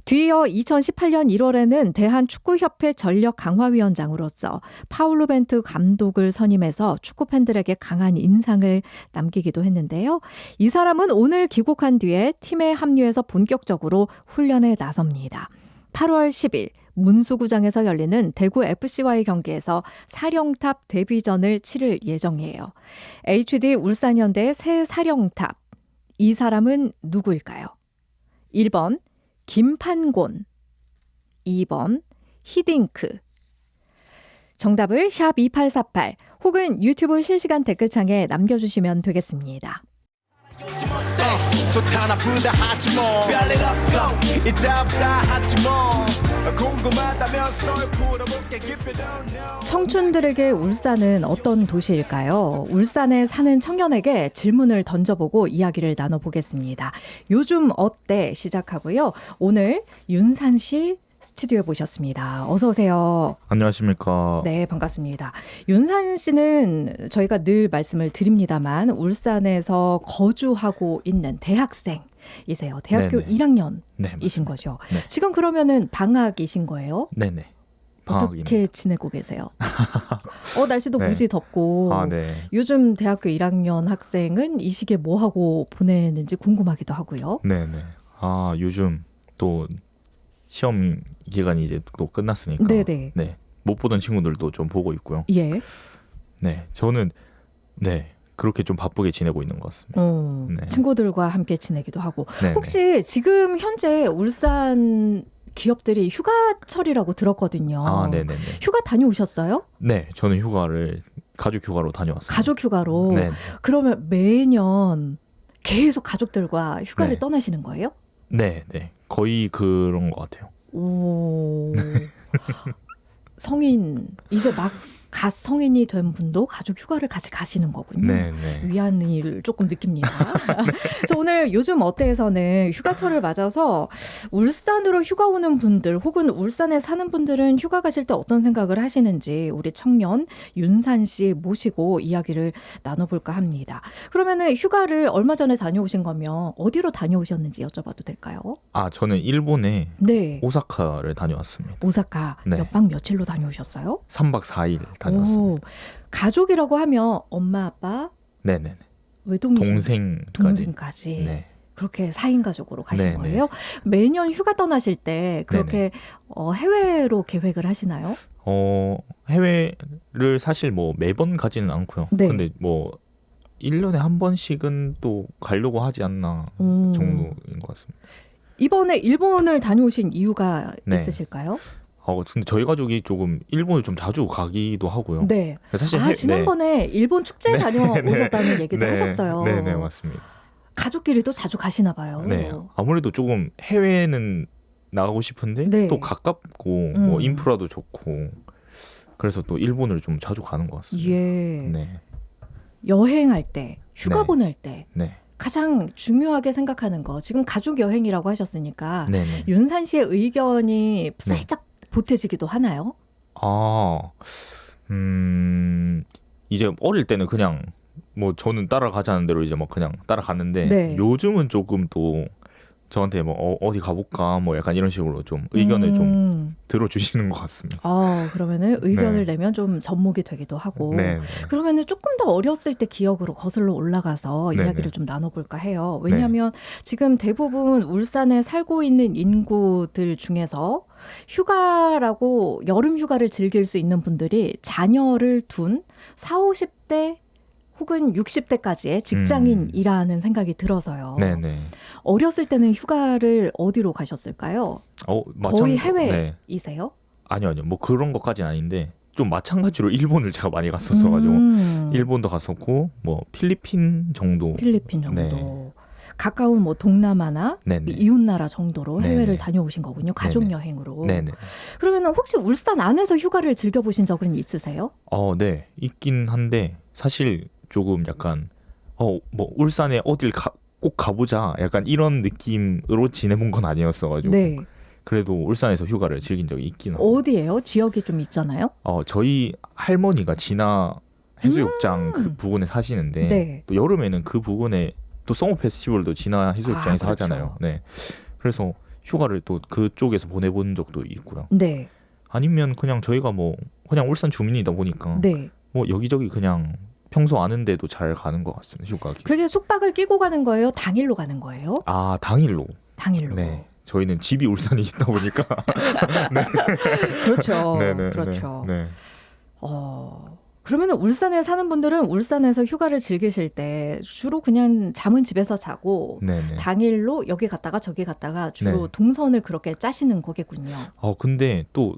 [SPEAKER 1] 뒤이어 2018년 1월에는 대한축구협회 전력강화위원장으로서 파울루 벤트 감독을 선임해서 축구팬들에게 강한 인상을 남기기도 했는데요. 이 사람은 오늘 귀국한 뒤에 팀에 합류해서 본격적으로 훈련에 나섭니다. 8월 10일 문수구장에서 열리는 대구 FC와의 경기에서 사령탑 데뷔전을 치를 예정이에요. HD 울산현대의 새 사령탑. 이 사람은 누구일까요? 1번 김판곤, 2번 히딩크. 정답을 샵 2848 혹은 유튜브 실시간 댓글창에 남겨주시면 되겠습니다.
[SPEAKER 15] 좋다 나쁘다 하지 뭐 별일 없고 이따보다 하지 뭐 궁금하다면 썰 풀어볼게 Keep it on now.
[SPEAKER 1] 청춘들에게 울산은 어떤 도시일까요? 울산에 사는 청년에게 질문을 던져보고 이야기를 나눠보겠습니다. 요즘 어때? 시작하고요. 오늘 윤산 씨 스튜디오에 모셨습니다. 어서 오세요.
[SPEAKER 16] 안녕하십니까.
[SPEAKER 1] 네, 반갑습니다. 윤산 씨는 저희가 늘 말씀을 드립니다만 울산에서 거주하고 있는 대학생이세요. 대학교
[SPEAKER 16] 네네.
[SPEAKER 1] 1학년이신 거죠.
[SPEAKER 16] 네.
[SPEAKER 1] 지금 그러면은 방학이신 거예요?
[SPEAKER 16] 네네.
[SPEAKER 1] 어떻게 지내고 계세요? 날씨도
[SPEAKER 16] 네.
[SPEAKER 1] 무지 덥고
[SPEAKER 16] 네.
[SPEAKER 1] 요즘 대학교 1학년 학생은 이 시기에 뭐 하고 보내는지 궁금하기도 하고요.
[SPEAKER 16] 네네. 요즘 또 시험 기간이 이제 또 끝났으니까
[SPEAKER 1] 네네.
[SPEAKER 16] 네. 못 보던 친구들도 좀 보고 있고요.
[SPEAKER 1] 예.
[SPEAKER 16] 네. 저는 그렇게 좀 바쁘게 지내고 있는 것 같습니다. 네.
[SPEAKER 1] 친구들과 함께 지내기도 하고.
[SPEAKER 16] 네네.
[SPEAKER 1] 혹시 지금 현재 울산 기업들이 휴가철이라고 들었거든요.
[SPEAKER 16] 네네네.
[SPEAKER 1] 휴가 다녀오셨어요?
[SPEAKER 16] 네. 저는 휴가를 가족 휴가로 다녀왔습니다.
[SPEAKER 1] 가족 휴가로.
[SPEAKER 16] 네.
[SPEAKER 1] 그러면 매년 계속 가족들과 휴가를
[SPEAKER 16] 네.
[SPEAKER 1] 떠나시는 거예요?
[SPEAKER 16] 네. 거의 그런 것 같아요.
[SPEAKER 1] 오. 성인 이제 막 갓 성인이 된 분도 가족 휴가를 같이 가시는 거군요.
[SPEAKER 16] 네네.
[SPEAKER 1] 위안을 조금 느낍니다. 그래서 오늘 요즘 어때에서는 휴가철을 맞아서 울산으로 휴가 오는 분들 혹은 울산에 사는 분들은 휴가 가실 때 어떤 생각을 하시는지 우리 청년 윤산 씨 모시고 이야기를 나눠볼까 합니다. 그러면은 휴가를 얼마 전에 다녀오신 거면 어디로 다녀오셨는지 여쭤봐도 될까요?
[SPEAKER 16] 저는 일본에
[SPEAKER 1] 네.
[SPEAKER 16] 오사카를 다녀왔습니다.
[SPEAKER 1] 오사카
[SPEAKER 16] 네.
[SPEAKER 1] 몇 박 며칠로 다녀오셨어요?
[SPEAKER 16] 3박 4일 다녀왔습니다.
[SPEAKER 1] 오, 가족이라고 하면 엄마, 아빠,
[SPEAKER 16] 네네.
[SPEAKER 1] 외동생까지 동생까지
[SPEAKER 16] 네.
[SPEAKER 1] 그렇게 4인 가족으로 가신
[SPEAKER 16] 네네.
[SPEAKER 1] 거예요? 매년 휴가 떠나실 때 그렇게 해외로 계획을 하시나요?
[SPEAKER 16] 해외를 사실 뭐 매번 가지는 않고요.
[SPEAKER 1] 네.
[SPEAKER 16] 근데 뭐 1년에 한 번씩은 또 가려고 하지 않나 정도인 것 같습니다.
[SPEAKER 1] 이번에 일본을 다녀오신 이유가
[SPEAKER 16] 네.
[SPEAKER 1] 있으실까요?
[SPEAKER 16] 근데 저희 가족이 조금 일본을 좀 자주 가기도 하고요.
[SPEAKER 1] 네.
[SPEAKER 16] 사실
[SPEAKER 1] 지난번에 일본 축제 다녀오셨다는 얘기도 하셨어요.
[SPEAKER 16] 네, 맞습니다.
[SPEAKER 1] 가족끼리도 자주 가시나 봐요.
[SPEAKER 16] 네, 아무래도 조금 해외는 나가고 싶은데
[SPEAKER 1] 네.
[SPEAKER 16] 또 가깝고 뭐 인프라도 좋고 그래서 또 일본을 좀 자주 가는 것 같습니다.
[SPEAKER 1] 예.
[SPEAKER 16] 네.
[SPEAKER 1] 여행할 때, 휴가
[SPEAKER 16] 네.
[SPEAKER 1] 보낼 때
[SPEAKER 16] 네.
[SPEAKER 1] 가장 중요하게 생각하는 거 지금 가족 여행이라고 하셨으니까
[SPEAKER 16] 네네.
[SPEAKER 1] 윤산 씨의 의견이 살짝 보태지기도 하나요?
[SPEAKER 16] 이제 어릴 때는 그냥 뭐 저는 따라가자는 대로 이제 뭐 그냥 따라갔는데
[SPEAKER 1] 네.
[SPEAKER 16] 요즘은 조금 또 저한테 뭐 어디 가볼까 뭐 약간 이런 식으로 좀 의견을 좀 들어주시는 것 같습니다.
[SPEAKER 1] 그러면은 의견을
[SPEAKER 16] 네.
[SPEAKER 1] 내면 좀 접목이 되기도 하고.
[SPEAKER 16] 네.
[SPEAKER 1] 그러면은 조금 더 어렸을 때 기억으로 거슬러 올라가서
[SPEAKER 16] 네.
[SPEAKER 1] 이야기를 좀 나눠볼까 해요. 왜냐하면 지금 대부분 울산에 살고 있는 인구들 중에서 휴가라고 여름 휴가를 즐길 수 있는 분들이 자녀를 둔 40, 50대 혹은 60대까지의 직장인이라는 생각이 들어서요.
[SPEAKER 16] 네네.
[SPEAKER 1] 어렸을 때는 휴가를 어디로 가셨을까요? 거의
[SPEAKER 16] 네.
[SPEAKER 1] 해외이세요?
[SPEAKER 16] 아니요. 뭐 그런 것까지는 아닌데 좀 마찬가지로 일본을 제가 많이 갔었어가지고 일본도 갔었고 뭐 필리핀 정도. 네.
[SPEAKER 1] 가까운 뭐 동남아나
[SPEAKER 16] 네네.
[SPEAKER 1] 이웃나라 정도로 해외를
[SPEAKER 16] 네네.
[SPEAKER 1] 다녀오신 거군요. 가족
[SPEAKER 16] 네네.
[SPEAKER 1] 여행으로.
[SPEAKER 16] 네네.
[SPEAKER 1] 그러면 혹시 울산 안에서 휴가를 즐겨보신 적은 있으세요?
[SPEAKER 16] 네. 있긴 한데 사실 조금 약간 뭐 울산에 어딜 꼭 가보자 약간 이런 느낌으로 지내본 건 아니었어가지고
[SPEAKER 1] 네.
[SPEAKER 16] 그래도 울산에서 휴가를 즐긴 적이 있긴 해요.
[SPEAKER 1] 어디예요? 지역이 좀 있잖아요.
[SPEAKER 16] 저희 할머니가 진화 해수욕장 그 부근에 사시는데
[SPEAKER 1] 네.
[SPEAKER 16] 또 여름에는 그 부근에 또 서머 페스티벌도 진화 해수욕장에서
[SPEAKER 1] 그렇죠.
[SPEAKER 16] 하잖아요. 네. 그래서 휴가를 또 그쪽에서 보내본 적도 있고요.
[SPEAKER 1] 네.
[SPEAKER 16] 아니면 그냥 저희가 뭐 그냥 울산 주민이다 보니까
[SPEAKER 1] 네.
[SPEAKER 16] 뭐 여기저기 그냥 평소 아는데도 잘 가는 것 같습니다. 휴가 기.
[SPEAKER 1] 그게 숙박을 끼고 가는 거예요? 당일로 가는 거예요?
[SPEAKER 16] 당일로.
[SPEAKER 1] 당일로.
[SPEAKER 16] 네. 저희는 집이 울산에 있다 보니까. 네.
[SPEAKER 1] 그렇죠.
[SPEAKER 16] 네네.
[SPEAKER 1] 그렇죠.
[SPEAKER 16] 네.
[SPEAKER 1] 그러면 울산에 사는 분들은 울산에서 휴가를 즐기실 때 주로 그냥 잠은 집에서 자고
[SPEAKER 16] 네네.
[SPEAKER 1] 당일로 여기 갔다가 저기 갔다가 주로
[SPEAKER 16] 네.
[SPEAKER 1] 동선을 그렇게 짜시는 거겠군요.
[SPEAKER 16] 근데 또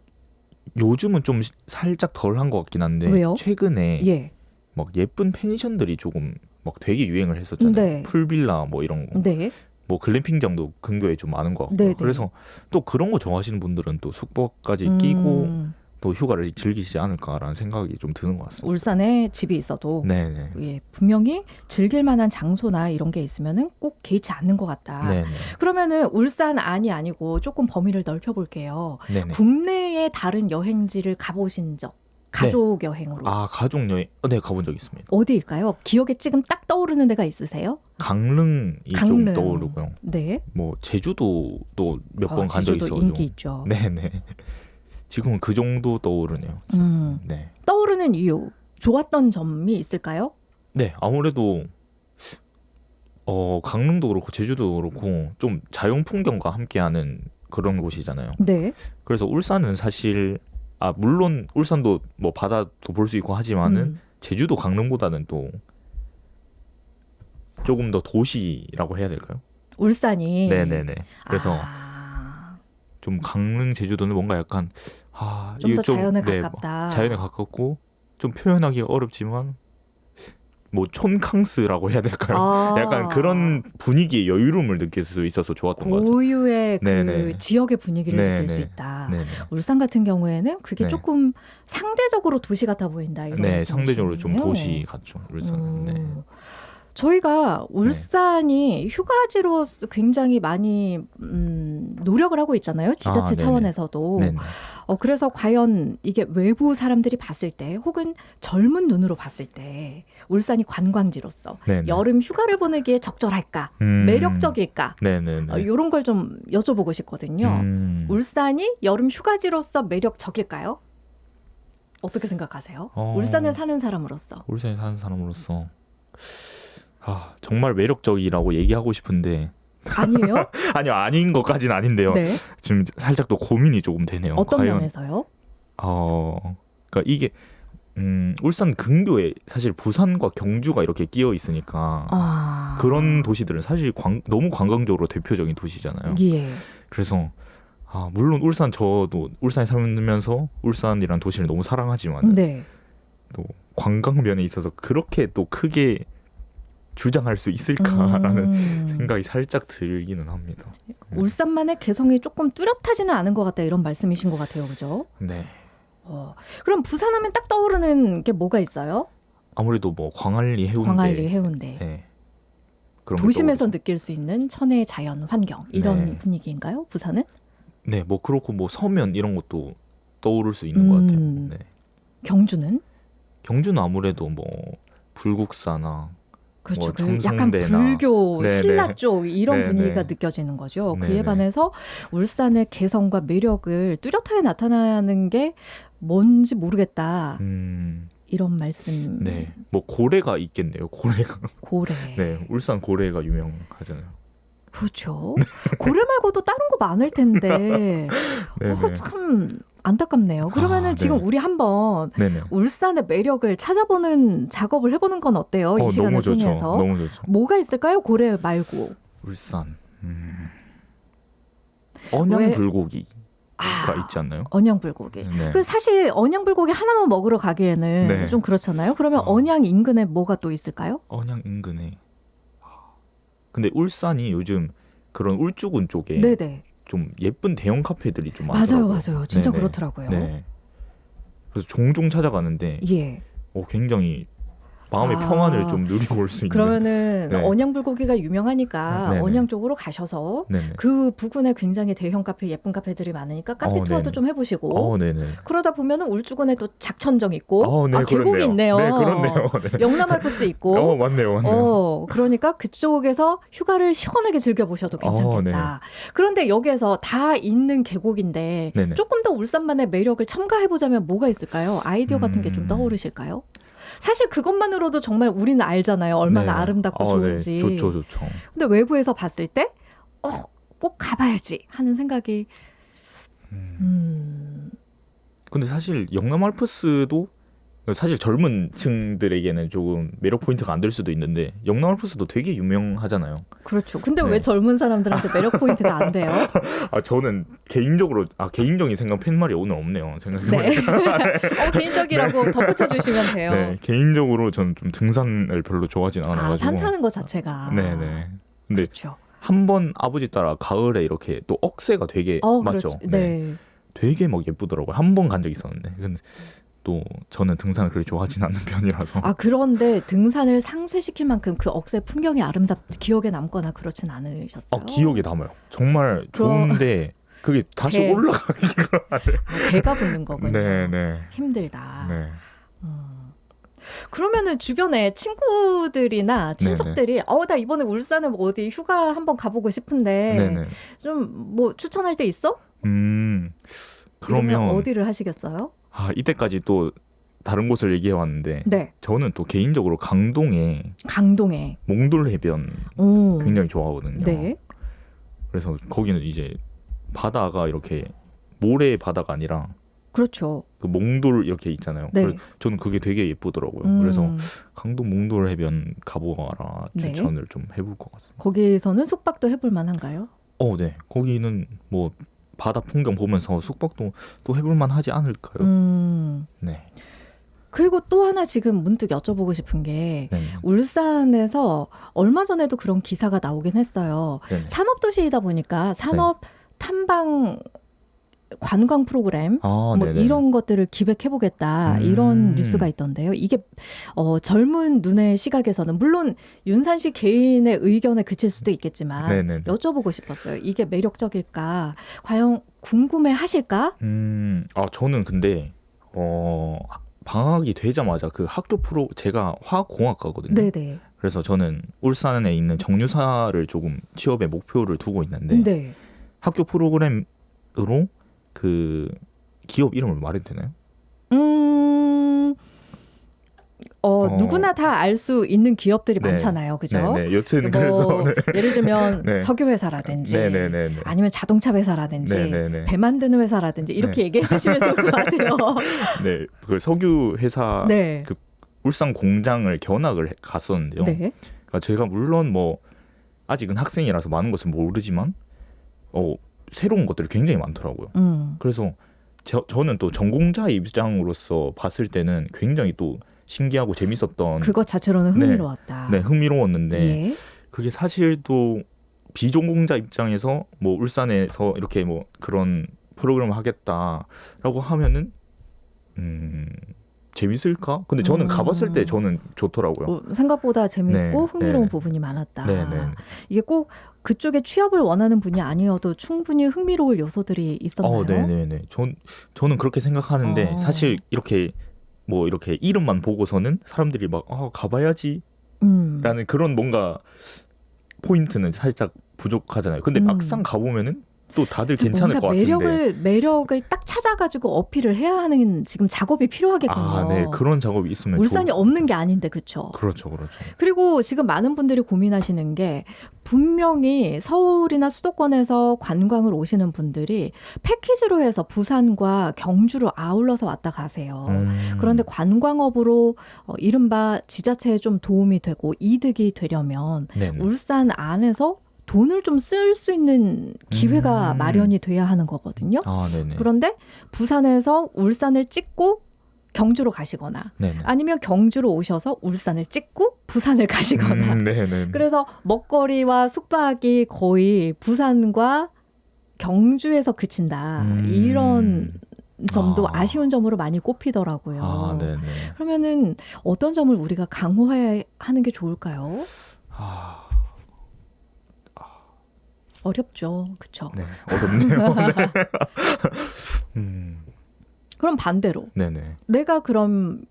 [SPEAKER 16] 요즘은 좀 살짝 덜한 것 같긴 한데
[SPEAKER 1] 왜요?
[SPEAKER 16] 최근에
[SPEAKER 1] 예.
[SPEAKER 16] 막 예쁜 펜션들이 조금 막 되게 유행을 했었잖아요.
[SPEAKER 1] 네.
[SPEAKER 16] 풀빌라 뭐 이런 거.
[SPEAKER 1] 네.
[SPEAKER 16] 뭐 글램핑장도 근교에 좀 많은 것 같고.
[SPEAKER 1] 네네.
[SPEAKER 16] 그래서 또 그런 거 좋아하시는 분들은 또 숙박까지 끼고 또 휴가를 즐기시지 않을까라는 생각이 좀 드는 것 같습니다.
[SPEAKER 1] 울산에 집이 있어도
[SPEAKER 16] 네네.
[SPEAKER 1] 예, 분명히 즐길 만한 장소나 이런 게 있으면은 꼭 개의치 않는 것 같다.
[SPEAKER 16] 네네.
[SPEAKER 1] 그러면은 울산 안이 아니고 조금 범위를 넓혀볼게요.
[SPEAKER 16] 네네.
[SPEAKER 1] 국내의 다른 여행지를 가보신 적, 가족 여행으로
[SPEAKER 16] 아 가족 여행, 네 가본 적 있습니다.
[SPEAKER 1] 어디일까요? 기억에 지금 딱 떠오르는 데가 있으세요?
[SPEAKER 16] 강릉이
[SPEAKER 1] 강릉.
[SPEAKER 16] 좀 떠오르고요.
[SPEAKER 1] 네.
[SPEAKER 16] 뭐 제주도도 몇 번 간 적
[SPEAKER 1] 제주도
[SPEAKER 16] 있어가지고.
[SPEAKER 1] 인기 있죠.
[SPEAKER 16] 네네. 지금은 그 정도 떠오르네요. 네.
[SPEAKER 1] 떠오르는 이유, 좋았던 점이 있을까요?
[SPEAKER 16] 네, 아무래도 강릉도 그렇고 제주도 그렇고 좀 자연 풍경과 함께하는 그런 곳이잖아요.
[SPEAKER 1] 네.
[SPEAKER 16] 그래서 울산은 사실 물론 울산도 뭐 바다도 볼 수 있고 하지만은 제주도 강릉보다는 또 조금 더 도시라고 해야 될까요?
[SPEAKER 1] 울산이.
[SPEAKER 16] 네네네. 그래서 좀 강릉 제주도는 뭔가 약간
[SPEAKER 1] 좀
[SPEAKER 16] 이게
[SPEAKER 1] 더 자연에
[SPEAKER 16] 네,
[SPEAKER 1] 가깝다.
[SPEAKER 16] 자연에 가깝고 좀 표현하기가 어렵지만 뭐 촌캉스라고 해야 될까요? 약간 그런 분위기의 여유로움을 느낄 수 있어서 좋았던 것 같아요.
[SPEAKER 1] 고유의 그
[SPEAKER 16] 네네.
[SPEAKER 1] 지역의 분위기를
[SPEAKER 16] 네네.
[SPEAKER 1] 느낄 수 있다.
[SPEAKER 16] 네네.
[SPEAKER 1] 울산 같은 경우에는 그게
[SPEAKER 16] 네.
[SPEAKER 1] 조금 상대적으로 도시 같아 보인다. 이런
[SPEAKER 16] 네,
[SPEAKER 1] 말씀이시네요.
[SPEAKER 16] 상대적으로 좀 도시 같죠. 울산은. 네.
[SPEAKER 1] 저희가 울산이 휴가지로 굉장히 많이 노력을 하고 있잖아요. 지자체
[SPEAKER 16] 네네.
[SPEAKER 1] 차원에서도.
[SPEAKER 16] 네네.
[SPEAKER 1] 그래서 과연 이게 외부 사람들이 봤을 때 혹은 젊은 눈으로 봤을 때 울산이 관광지로서
[SPEAKER 16] 네네.
[SPEAKER 1] 여름 휴가를 보내기에 적절할까? 매력적일까?
[SPEAKER 16] 네네네.
[SPEAKER 1] 이런 걸 좀 여쭤보고 싶거든요. 울산이 여름 휴가지로서 매력적일까요? 어떻게 생각하세요? 울산에 사는 사람으로서.
[SPEAKER 16] 울산에 사는 사람으로서 정말 매력적이라고 얘기하고 싶은데
[SPEAKER 1] 아니에요?
[SPEAKER 16] 아니요, 아닌 것까지는 아닌데요.
[SPEAKER 1] 네.
[SPEAKER 16] 지금 살짝 또 고민이 조금 되네요.
[SPEAKER 1] 어떤
[SPEAKER 16] 과연,
[SPEAKER 1] 면에서요?
[SPEAKER 16] 그러니까 이게 울산 근교에 사실 부산과 경주가 이렇게 끼어 있으니까 그런 도시들은 사실 너무 관광적으로 대표적인 도시잖아요.
[SPEAKER 1] 예.
[SPEAKER 16] 그래서 물론 저도 울산에 살면서 울산이란 도시를 너무 사랑하지만
[SPEAKER 1] 네.
[SPEAKER 16] 또 관광 면에 있어서 그렇게 또 크게 주장할 수 있을까라는 생각이 살짝 들기는 합니다.
[SPEAKER 1] 울산만의 개성이 조금 뚜렷하지는 않은 것 같다 이런 말씀이신 것 같아요, 그죠?
[SPEAKER 16] 네.
[SPEAKER 1] 그럼 부산하면 딱 떠오르는 게 뭐가 있어요?
[SPEAKER 16] 아무래도 뭐 광안리, 해운대.
[SPEAKER 1] 광안리, 해운대.
[SPEAKER 16] 네. 그런
[SPEAKER 1] 도심에서 느낄 수 있는 천혜의 자연 환경 이런
[SPEAKER 16] 네.
[SPEAKER 1] 분위기인가요? 부산은?
[SPEAKER 16] 네, 뭐 그렇고 뭐 서면 이런 것도 떠오를 수 있는 것 같아요. 네.
[SPEAKER 1] 경주는?
[SPEAKER 16] 경주는 아무래도 뭐 불국사나
[SPEAKER 1] 그렇죠.
[SPEAKER 16] 뭐
[SPEAKER 1] 약간 불교
[SPEAKER 16] 네네.
[SPEAKER 1] 신라 쪽 이런
[SPEAKER 16] 네네.
[SPEAKER 1] 분위기가 느껴지는 거죠. 그에
[SPEAKER 16] 네네.
[SPEAKER 1] 반해서 울산의 개성과 매력을 뚜렷하게 나타나는 게 뭔지 모르겠다. 이런 말씀.
[SPEAKER 16] 네, 뭐 고래가 있겠네요. 고래가.
[SPEAKER 1] 고래.
[SPEAKER 16] 네, 울산 고래가 유명하잖아요.
[SPEAKER 1] 그렇죠. 고래 말고도 다른 거 많을 텐데.
[SPEAKER 16] 네네.
[SPEAKER 1] 참 안타깝네요. 그러면은
[SPEAKER 16] 네.
[SPEAKER 1] 지금 우리 한번
[SPEAKER 16] 네네.
[SPEAKER 1] 울산의 매력을 찾아보는 작업을 해보는 건 어때요? 이 시간을
[SPEAKER 16] 너무 좋죠.
[SPEAKER 1] 통해서.
[SPEAKER 16] 너무 좋죠.
[SPEAKER 1] 뭐가 있을까요? 고래 말고.
[SPEAKER 16] 울산. 언양불고기가 있지 않나요?
[SPEAKER 1] 언양불고기.
[SPEAKER 16] 네.
[SPEAKER 1] 그 사실 언양불고기 하나만 먹으러 가기에는
[SPEAKER 16] 네.
[SPEAKER 1] 좀 그렇잖아요. 그러면 언양 인근에 뭐가 또 있을까요?
[SPEAKER 16] 언양 인근에. 근데 울산이 요즘 그런 울주군 쪽에
[SPEAKER 1] 네네.
[SPEAKER 16] 좀 예쁜 대형 카페들이 좀 많더라고요.
[SPEAKER 1] 맞아요. 진짜
[SPEAKER 16] 네네.
[SPEAKER 1] 그렇더라고요.
[SPEAKER 16] 네. 그래서 종종 찾아가는데
[SPEAKER 1] 예.
[SPEAKER 16] 굉장히 마음의 평안을 좀 누리고 올 수 있는.
[SPEAKER 1] 그러면은
[SPEAKER 16] 네.
[SPEAKER 1] 언양불고기가 유명하니까
[SPEAKER 16] 네네.
[SPEAKER 1] 언양 쪽으로 가셔서
[SPEAKER 16] 네네.
[SPEAKER 1] 그 부근에 굉장히 대형 카페, 예쁜 카페들이 많으니까 카페 투어도
[SPEAKER 16] 네네.
[SPEAKER 1] 좀 해보시고
[SPEAKER 16] 네네.
[SPEAKER 1] 그러다 보면은 울주군에 또 작천정 있고
[SPEAKER 16] 네,
[SPEAKER 1] 계곡이
[SPEAKER 16] 그렇네요.
[SPEAKER 1] 있네요.
[SPEAKER 16] 네, 그렇네요. 네.
[SPEAKER 1] 영남알프스 있고
[SPEAKER 16] 맞네요.
[SPEAKER 1] 그러니까 그쪽에서 휴가를 시원하게 즐겨보셔도 괜찮겠다. 그런데 여기에서 다 있는 계곡인데
[SPEAKER 16] 네네.
[SPEAKER 1] 조금 더 울산만의 매력을 첨가해보자면 뭐가 있을까요? 아이디어 같은 게 좀 떠오르실까요? 사실 그것만으로도 정말 우리는 알잖아요. 얼마나
[SPEAKER 16] 네.
[SPEAKER 1] 아름답고 좋은지.
[SPEAKER 16] 네. 좋죠.
[SPEAKER 1] 근데 외부에서 봤을 때 꼭 가봐야지 하는 생각이
[SPEAKER 16] 근데 사실 영남 알프스도 사실 젊은 층들에게는 조금 매력 포인트가 안 될 수도 있는데 영랑얼푸스도 되게 유명하잖아요.
[SPEAKER 1] 그렇죠. 근데
[SPEAKER 16] 네.
[SPEAKER 1] 왜 젊은 사람들한테 매력 포인트가 안 돼요?
[SPEAKER 16] 저는 개인적으로 개인적인 생각 팻말이 오늘 없네요. 생각해보니까.
[SPEAKER 1] 네. 개인적이라고 덧붙여 주시면 돼요.
[SPEAKER 16] 네, 개인적으로 저는 좀 등산을 별로 좋아하진 않아가지고.
[SPEAKER 1] 산 타는 것 자체가.
[SPEAKER 16] 네네. 근데
[SPEAKER 1] 그렇죠.
[SPEAKER 16] 한 번 아버지 따라 가을에 이렇게 또 억새가 되게 맞죠.
[SPEAKER 1] 그렇죠. 네.
[SPEAKER 16] 되게 막 예쁘더라고요. 한 번 간 적 있었는데. 근데 또 저는 등산을 그렇게 좋아하진 않는 편이라서.
[SPEAKER 1] 그런데 등산을 상쇄시킬 만큼 그 억새 풍경이 기억에 남거나 그렇진 않으셨어요?
[SPEAKER 16] 기억에 남아요. 정말 좋은데 그게 다시 올라가기가
[SPEAKER 1] 배가 붙는 거군요.
[SPEAKER 16] 네네.
[SPEAKER 1] 힘들다.
[SPEAKER 16] 네.
[SPEAKER 1] 그러면은 주변에 친구들이나 친척들이 나 이번에 울산에 어디 휴가 한번 가보고 싶은데 좀 뭐 추천할 데 있어?
[SPEAKER 16] 그러면
[SPEAKER 1] 어디를 하시겠어요?
[SPEAKER 16] 이때까지 또 다른 곳을 얘기해 왔는데
[SPEAKER 1] 네.
[SPEAKER 16] 저는 또 개인적으로 강동에 몽돌 해변 굉장히 좋아하거든요.
[SPEAKER 1] 네.
[SPEAKER 16] 그래서 거기는 이제 바다가 이렇게 모래 바다가 아니라
[SPEAKER 1] 그렇죠.
[SPEAKER 16] 그 몽돌 이렇게 있잖아요.
[SPEAKER 1] 네.
[SPEAKER 16] 그래서 저는 그게 되게 예쁘더라고요. 그래서 강동 몽돌 해변 가보거라 추천을 좀 해볼 것 같습니다.
[SPEAKER 1] 거기서는 숙박도 해볼 만한가요?
[SPEAKER 16] 네. 거기는 뭐 바다 풍경 보면서 숙박도 또 해볼 만하지 않을까요? 네.
[SPEAKER 1] 그리고 또 하나 지금 문득 여쭤보고 싶은 게 울산에서 얼마 전에도 그런 기사가 나오긴 했어요. 산업도시이다 보니까 산업 탐방 관광 프로그램 이런 것들을 기획해보겠다 이런 뉴스가 있던데요. 이게 젊은 눈의 시각에서는 물론 윤산시 개인의 의견에 그칠 수도 있겠지만 여쭤보고 싶었어요. 이게 매력적일까? 과연 궁금해하실까?
[SPEAKER 16] 저는 근데 방학이 되자마자 그 학교 제가 화학공학과거든요.
[SPEAKER 1] 네네.
[SPEAKER 16] 그래서 저는 울산에 있는 정유사를 조금 취업의 목표를 두고 있는데 학교 프로그램으로 그 기업 이름을 말해도 되나요?
[SPEAKER 1] 누구나 다 알 수 있는 기업들이 많잖아요. 그죠?
[SPEAKER 16] 네. 여튼 그래서
[SPEAKER 1] 예를 들면 석유회사라든지 아니면 자동차 회사라든지 배 만드는 회사라든지 이렇게 얘기해 주시면 좋을 것 같아요.
[SPEAKER 16] 네. 그 석유회사 그 울산 공장을 견학을 갔었는데요. 그러니까 제가 물론 뭐 아직은 학생이라서 많은 것을 모르지만 새로운 것들이 굉장히 많더라고요. 그래서 저는 또 전공자의 입장으로서 봤을 때는 굉장히 또 신기하고 재밌었던
[SPEAKER 1] 그것 자체로는 흥미로웠다.
[SPEAKER 16] 네, 흥미로웠는데 그게 사실 또 비전공자 입장에서 뭐 울산에서 이렇게 뭐 그런 프로그램을 하겠다라고 하면은 재밌을까? 근데 저는 가봤을 때 저는 좋더라고요.
[SPEAKER 1] 생각보다 재밌고 흥미로운 부분이 많았다. 이게 꼭 그쪽에 취업을 원하는 분이 아니어도 충분히 흥미로울 요소들이 있었나요?
[SPEAKER 16] 네네네. 저는 그렇게 생각하는데 사실 이렇게 이름만 보고서는 사람들이 막 가봐야지 라는 그런 뭔가 포인트는 살짝 부족하잖아요. 근데 막상 가보면은 또 다들 괜찮을 것 같은데
[SPEAKER 1] 매력을 딱 찾아가지고 어필을 해야 하는 지금 작업이 필요하겠군요.
[SPEAKER 16] 네. 그런 작업이 있으면
[SPEAKER 1] 울산이 없는 게 아닌데 그렇죠.
[SPEAKER 16] 그렇죠.
[SPEAKER 1] 그리고 지금 많은 분들이 고민하시는 게 분명히 서울이나 수도권에서 관광을 오시는 분들이 패키지로 해서 부산과 경주로 아울러서 왔다 가세요. 그런데 관광업으로 이른바 지자체에 좀 도움이 되고 이득이 되려면 울산 안에서 돈을 좀 쓸 수 있는 기회가 마련이 돼야 하는 거거든요. 그런데 부산에서 울산을 찍고 경주로 가시거나 아니면 경주로 오셔서 울산을 찍고 부산을 가시거나 그래서 먹거리와 숙박이 거의 부산과 경주에서 그친다. 이런 점도 아쉬운 점으로 많이 꼽히더라고요. 그러면은 어떤 점을 우리가 강화해야 하는 게 좋을까요? 어렵죠. 그렇죠?
[SPEAKER 16] 네, 어렵네요.
[SPEAKER 1] 그럼 반대로 내가 그럼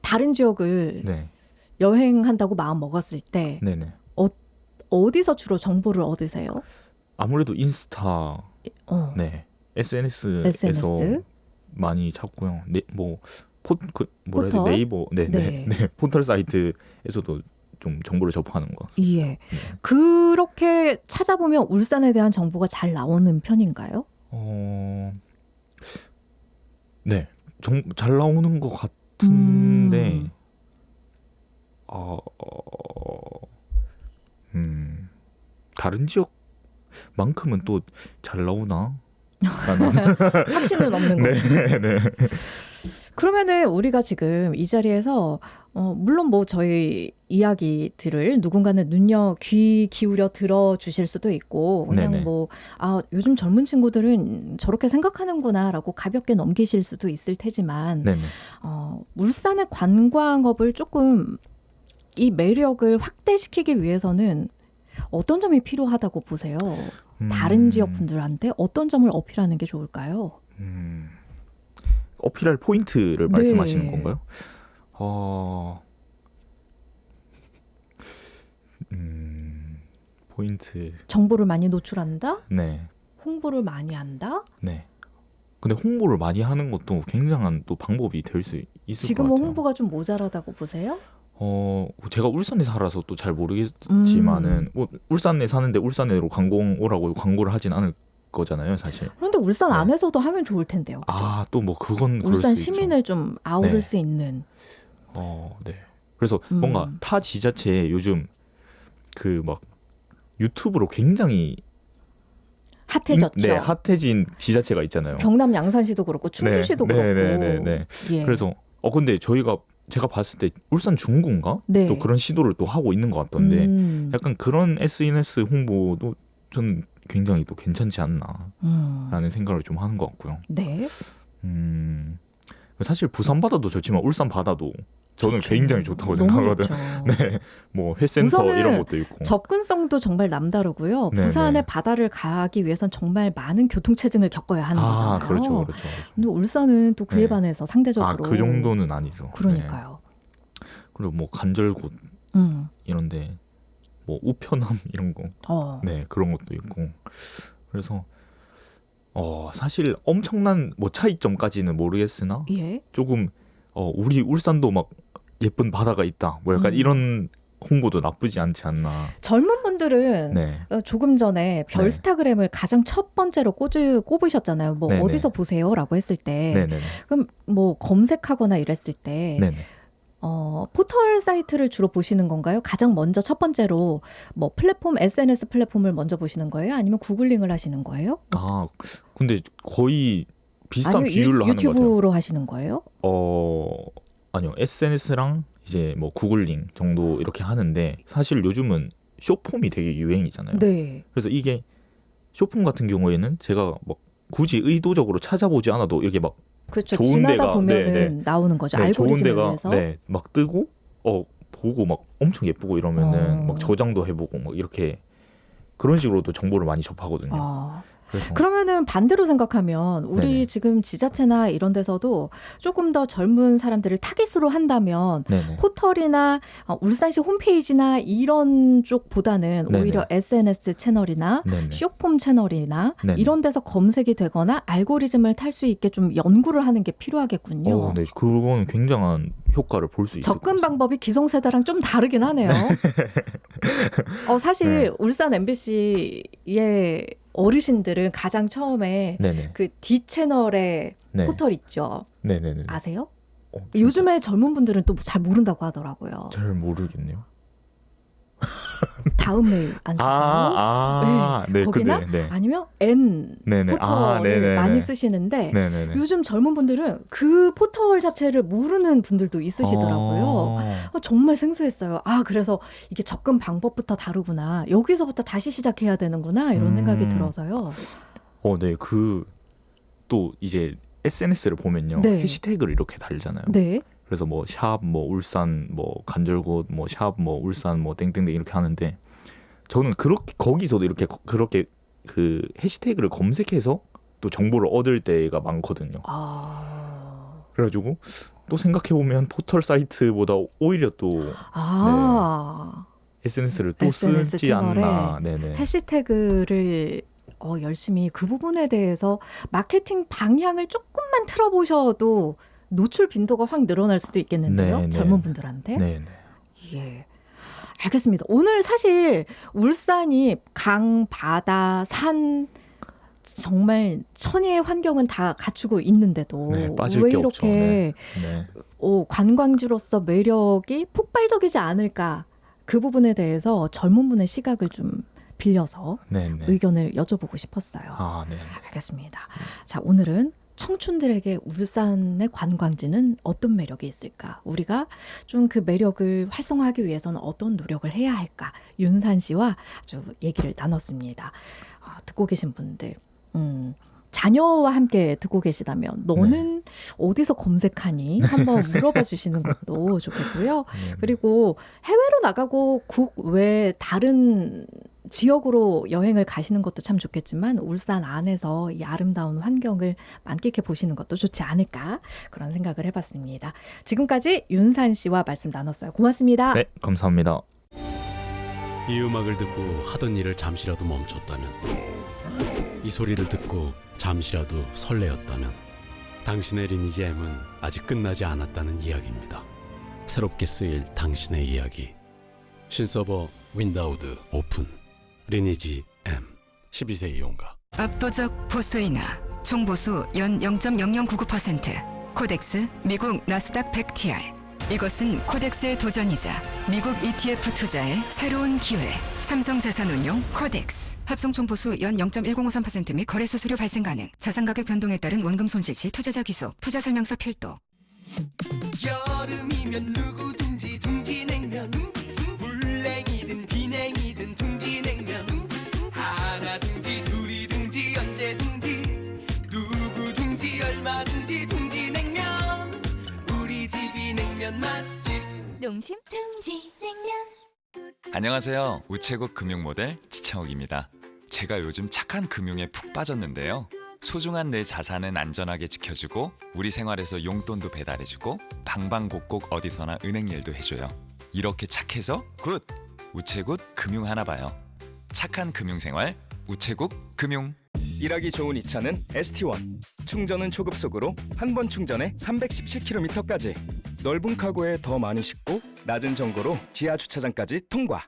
[SPEAKER 1] 다른 지역을 여행한다고 마음 먹었을 때 어디서 주로 정보를 얻으세요?
[SPEAKER 16] 아무래도 인스타, SNS에서 많이 찾고요. 네이버, 포털 사이트에서도 좀 정보를 접하는 것 같습니다.
[SPEAKER 1] 그렇게 찾아보면 울산에 대한 정보가 잘 나오는 편인가요?
[SPEAKER 16] 네, 잘 나오는 것 같은데 다른 지역만큼은 또 잘 나오나?
[SPEAKER 1] 확신은 없는 거예요.
[SPEAKER 16] 네.
[SPEAKER 1] 그러면은 우리가 지금 이 자리에서 물론 뭐 저희 이야기들을 누군가는 귀 기울여 들어주실 수도 있고 그냥
[SPEAKER 16] 네네.
[SPEAKER 1] 뭐 요즘 젊은 친구들은 저렇게 생각하는구나라고 가볍게 넘기실 수도 있을 테지만
[SPEAKER 16] 네네.
[SPEAKER 1] 울산의 관광업을 조금 이 매력을 확대시키기 위해서는 어떤 점이 필요하다고 보세요? 다른 지역 분들한테 어떤 점을 어필하는 게 좋을까요?
[SPEAKER 16] 어필할 포인트를 말씀하시는 건가요? 포인트.
[SPEAKER 1] 정보를 많이 노출한다?
[SPEAKER 16] 네.
[SPEAKER 1] 홍보를 많이 한다?
[SPEAKER 16] 네. 근데 홍보를 많이 하는 것도 굉장한 또 방법이 될 수 있을
[SPEAKER 1] 지금은
[SPEAKER 16] 것 같아요.
[SPEAKER 1] 홍보가 좀 모자라다고 보세요?
[SPEAKER 16] 제가 울산에 살아서 또 잘 모르겠지만은 뭐 울산에 사는데 울산으로 관광 오라고 광고를 하진 않을 거잖아요, 사실.
[SPEAKER 1] 그런데 울산 안에서도 하면 좋을 텐데요. 그죠?
[SPEAKER 16] 또 뭐 그건 그럴
[SPEAKER 1] 울산
[SPEAKER 16] 수
[SPEAKER 1] 시민을
[SPEAKER 16] 있죠.
[SPEAKER 1] 좀 아우를
[SPEAKER 16] 네.
[SPEAKER 1] 수 있는.
[SPEAKER 16] 네. 그래서 뭔가 타 지자체에 요즘 그 막 유튜브로 굉장히
[SPEAKER 1] 핫해졌죠.
[SPEAKER 16] 네, 핫해진 지자체가 있잖아요.
[SPEAKER 1] 경남 양산시도 그렇고 충주시도 그렇고.
[SPEAKER 16] 네.
[SPEAKER 1] 예.
[SPEAKER 16] 그래서 근데 제가 봤을 때 울산 중구인가?
[SPEAKER 1] 네.
[SPEAKER 16] 또 그런 시도를 또 하고 있는 것 같던데 약간 그런 SNS 홍보도 저는 굉장히 또 괜찮지 않나라는 생각을 좀 하는 것 같고요.
[SPEAKER 1] 네.
[SPEAKER 16] 사실 부산 바다도 좋지만 울산 바다도 저는
[SPEAKER 1] 좋죠.
[SPEAKER 16] 굉장히 좋다고
[SPEAKER 1] 너무
[SPEAKER 16] 생각하거든요.
[SPEAKER 1] 좋죠.
[SPEAKER 16] 네, 뭐 회센터
[SPEAKER 1] 우선은
[SPEAKER 16] 이런 것도 있고.
[SPEAKER 1] 접근성도 정말 남다르고요.
[SPEAKER 16] 네,
[SPEAKER 1] 부산의
[SPEAKER 16] 네.
[SPEAKER 1] 바다를 가기 위해선 정말 많은 교통체증을 겪어야 하는 거잖아요.
[SPEAKER 16] 그렇죠.
[SPEAKER 1] 근데 울산은 또 그에
[SPEAKER 16] 네.
[SPEAKER 1] 반해서 상대적으로
[SPEAKER 16] 그 정도는 아니죠.
[SPEAKER 1] 그러니까요.
[SPEAKER 16] 네. 그리고 뭐 간절곶 이런데 뭐 우편함 이런 거, 네 그런 것도 있고. 그래서 사실 엄청난 뭐 차이점까지는 모르겠으나
[SPEAKER 1] 예.
[SPEAKER 16] 조금 우리 울산도 막 예쁜 바다가 있다. 뭐 약간 이런 홍보도 나쁘지 않지 않나.
[SPEAKER 1] 젊은 분들은
[SPEAKER 16] 네.
[SPEAKER 1] 조금 전에 별스타그램을 가장 첫 번째로 꼽으셨잖아요. 뭐
[SPEAKER 16] 네네.
[SPEAKER 1] 어디서 보세요라고 했을 때
[SPEAKER 16] 네네.
[SPEAKER 1] 그럼 뭐 검색하거나 이랬을 때
[SPEAKER 16] 네네.
[SPEAKER 1] 포털 사이트를 주로 보시는 건가요? 가장 먼저 첫 번째로 뭐 플랫폼 SNS 플랫폼을 먼저 보시는 거예요? 아니면 구글링을 하시는 거예요?
[SPEAKER 16] 근데 거의 비슷한
[SPEAKER 1] 아니면
[SPEAKER 16] 비율로 하는 것 같아요.
[SPEAKER 1] 유튜브로 하시는 거예요?
[SPEAKER 16] 아니요. SNS랑 이제 뭐 구글링 정도 이렇게 하는데 사실 요즘은 숏폼이 되게 유행이잖아요.
[SPEAKER 1] 네.
[SPEAKER 16] 그래서 이게 숏폼 같은 경우에는 제가 막 굳이 의도적으로 찾아보지 않아도 이렇게 막
[SPEAKER 1] 그렇죠.
[SPEAKER 16] 좋은
[SPEAKER 1] 지나다
[SPEAKER 16] 데가
[SPEAKER 1] 보면은 나오는 거죠.
[SPEAKER 16] 좋은
[SPEAKER 1] 알고리즘에
[SPEAKER 16] 데가
[SPEAKER 1] 의해서.
[SPEAKER 16] 막 뜨고 보고 막 엄청 예쁘고 이러면은 막 저장도 해보고 막 이렇게 그런 식으로도 정보를 많이 접하거든요. 그래서
[SPEAKER 1] 그러면은 반대로 생각하면 우리
[SPEAKER 16] 네네.
[SPEAKER 1] 지금 지자체나 이런 데서도 조금 더 젊은 사람들을 타깃으로 한다면
[SPEAKER 16] 네네.
[SPEAKER 1] 포털이나 울산시 홈페이지나 이런 쪽보다는
[SPEAKER 16] 네네.
[SPEAKER 1] 오히려 SNS 채널이나
[SPEAKER 16] 네네.
[SPEAKER 1] 숏폼 채널이나
[SPEAKER 16] 네네.
[SPEAKER 1] 이런 데서 검색이 되거나 알고리즘을 탈 수 있게 좀 연구를 하는 게 필요하겠군요.
[SPEAKER 16] 네, 그거는 굉장한 효과를 볼 수 있을 것
[SPEAKER 1] 접근 방법이 기성세대랑 좀 다르긴 하네요. 사실 울산 MBC의 어르신들은 가장 처음에
[SPEAKER 16] 네네.
[SPEAKER 1] 그 D 채널의
[SPEAKER 16] 네.
[SPEAKER 1] 포털 있죠.
[SPEAKER 16] 네네네.
[SPEAKER 1] 아세요? 요즘에 젊은 분들은 또 잘 모른다고 하더라고요.
[SPEAKER 16] 잘 모르겠네요.
[SPEAKER 1] 다음 메일 안 쓰세요?
[SPEAKER 16] 네,
[SPEAKER 1] 거기나
[SPEAKER 16] 네.
[SPEAKER 1] 아니면 N
[SPEAKER 16] 네네.
[SPEAKER 1] 포털을
[SPEAKER 16] 네네네.
[SPEAKER 1] 많이 쓰시는데
[SPEAKER 16] 네네네.
[SPEAKER 1] 요즘 젊은 분들은 그 포털 자체를 모르는 분들도 있으시더라고요. 정말 생소했어요. 그래서 이게 접근 방법부터 다르구나. 여기서부터 다시 시작해야 되는구나. 이런 생각이 들어서요.
[SPEAKER 16] 네. 또 이제 SNS를 보면요.
[SPEAKER 1] 네.
[SPEAKER 16] 해시태그를 이렇게 달잖아요.
[SPEAKER 1] 네.
[SPEAKER 16] 그래서 뭐 샵 뭐 울산 뭐 간절곶 뭐 샵 뭐 울산 뭐 땡땡땡 이렇게 하는데 저는 거기서도 그렇게 그 해시태그를 검색해서 또 정보를 얻을 때가 많거든요. 그래가지고 또 생각해 보면 포털 사이트보다 오히려 또 SNS를 또
[SPEAKER 1] SNS
[SPEAKER 16] 쓰지
[SPEAKER 1] 채널에
[SPEAKER 16] 않나. 네네.
[SPEAKER 1] 해시태그를 열심히 그 부분에 대해서 마케팅 방향을 조금만 틀어보셔도 노출 빈도가 확 늘어날 수도 있겠는데요.
[SPEAKER 16] 네,
[SPEAKER 1] 젊은
[SPEAKER 16] 네.
[SPEAKER 1] 분들한테.
[SPEAKER 16] 네.
[SPEAKER 1] 예. 알겠습니다. 오늘 사실 울산이 강, 바다, 산 정말 천혜의 환경은 다 갖추고 있는데도
[SPEAKER 16] 네, 빠질
[SPEAKER 1] 왜
[SPEAKER 16] 게
[SPEAKER 1] 이렇게
[SPEAKER 16] 없죠. 네.
[SPEAKER 1] 관광지로서 매력이 폭발적이지 않을까? 그 부분에 대해서 젊은 분의 시각을 좀 빌려서
[SPEAKER 16] 네, 네.
[SPEAKER 1] 의견을 여쭤보고 싶었어요.
[SPEAKER 16] 아, 네.
[SPEAKER 1] 알겠습니다. 자, 오늘은 청춘들에게 울산의 관광지는 어떤 매력이 있을까? 우리가 좀 그 매력을 활성화하기 위해서는 어떤 노력을 해야 할까? 윤산 씨와 아주 얘기를 나눴습니다. 듣고 계신 분들, 자녀와 함께 듣고 계시다면 너는 어디서 검색하니? 한번 물어봐 주시는 것도 좋겠고요. 그리고 해외로 나가고 국외 다른 지역으로 여행을 가시는 것도 참 좋겠지만 울산 안에서 이 아름다운 환경을 만끽해 보시는 것도 좋지 않을까 그런 생각을 해봤습니다. 지금까지 윤산 씨와 말씀 나눴어요. 고맙습니다.
[SPEAKER 16] 네, 감사합니다.
[SPEAKER 2] 이 음악을 듣고 하던 일을 잠시라도 멈췄다면, 이 소리를 듣고 잠시라도 설레었다면 당신의 리니지 M은 아직 끝나지 않았다는 이야기입니다. 새롭게 쓰일 당신의 이야기. 신서버 윈다우드 오픈. 리니지 M 12세 이용가.
[SPEAKER 8] 압도적 보수인하, 총보수 연 0.0099%, 코덱스 미국 나스닥 100TR. 이것은 코덱스의 도전이자 미국 ETF 투자의 새로운 기회. 삼성자산운용 코덱스. 합성 총보수 연 0.1053% 및 거래 수수료 발생 가능. 자산 가격 변동에 따른 원금 손실 시 투자자 귀속. 투자 설명서 필도.
[SPEAKER 15] 여름이면 누구든지 둥지냉면, 물냉이든 비냉이든 둥지냉면, 하나든지 둘이든지 언제든지 누구든지 얼마든지 둥지냉면, 우리 집이 냉면 맛집 농심 둥지냉면.
[SPEAKER 17] 안녕하세요. 우체국 금융모델 지창욱입니다. 제가 요즘 착한 금융에 푹 빠졌는데요. 소중한 내 자산은 안전하게 지켜주고 우리 생활에서 용돈도 배달해주고 방방곡곡 어디서나 은행 일도 해줘요. 이렇게 착해서 굿! 우체국 금융 하나 봐요. 착한 금융생활 우체국 금융.
[SPEAKER 18] 일하기 좋은 이 차는 ST1. 충전은 초급속으로 한 번 충전에 317km까지. 넓은 카고에 더 많이 싣고 낮은 정거로 지하 주차장까지 통과.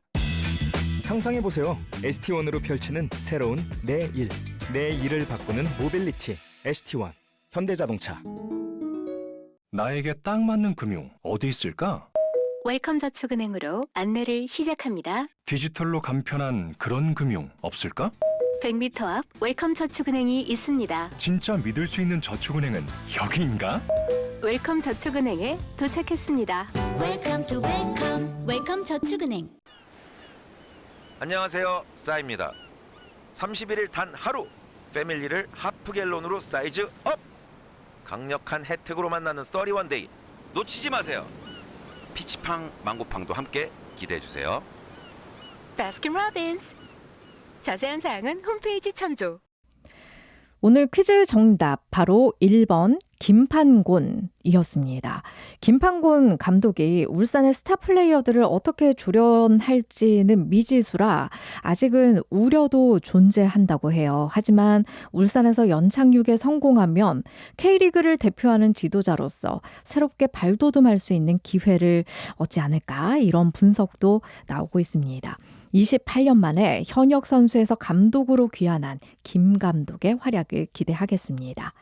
[SPEAKER 18] 상상해보세요. ST1으로 펼치는 새로운 내 일. 내 일을 바꾸는 모빌리티. ST1. 현대자동차.
[SPEAKER 12] 나에게 딱 맞는 금융 어디 있을까?
[SPEAKER 19] 웰컴저축은행으로 안내를 시작합니다.
[SPEAKER 12] 디지털로 간편한 그런 금융 없을까?
[SPEAKER 19] 100m 앞 웰컴저축은행이 있습니다.
[SPEAKER 12] 진짜 믿을 수 있는 저축은행은 여기인가?
[SPEAKER 19] 웰컴저축은행에 도착했습니다.
[SPEAKER 4] 웰컴 투 웰컴. 웰컴저축은행.
[SPEAKER 20] 안녕하세요, 싸입니다. 31일 단 하루 패밀리를 하프갤론으로 사이즈 업! 강력한 혜택으로 만나는 써리원데이 놓치지 마세요. 피치팡, 망고팡도 함께 기대해주세요.
[SPEAKER 8] 바스킨라빈스. 자세한 사항은 홈페이지 참조.
[SPEAKER 1] 오늘 퀴즈 정답 바로 1번 김판곤이었습니다. 김판곤 감독이 울산의 스타 플레이어들을 어떻게 조련할지는 미지수라 아직은 우려도 존재한다고 해요. 하지만 울산에서 연착륙에 성공하면 K리그를 대표하는 지도자로서 새롭게 발돋움할 수 있는 기회를 얻지 않을까 이런 분석도 나오고 있습니다. 28년 만에 현역 선수에서 감독으로 귀환한 김 감독의 활약을 기대하겠습니다.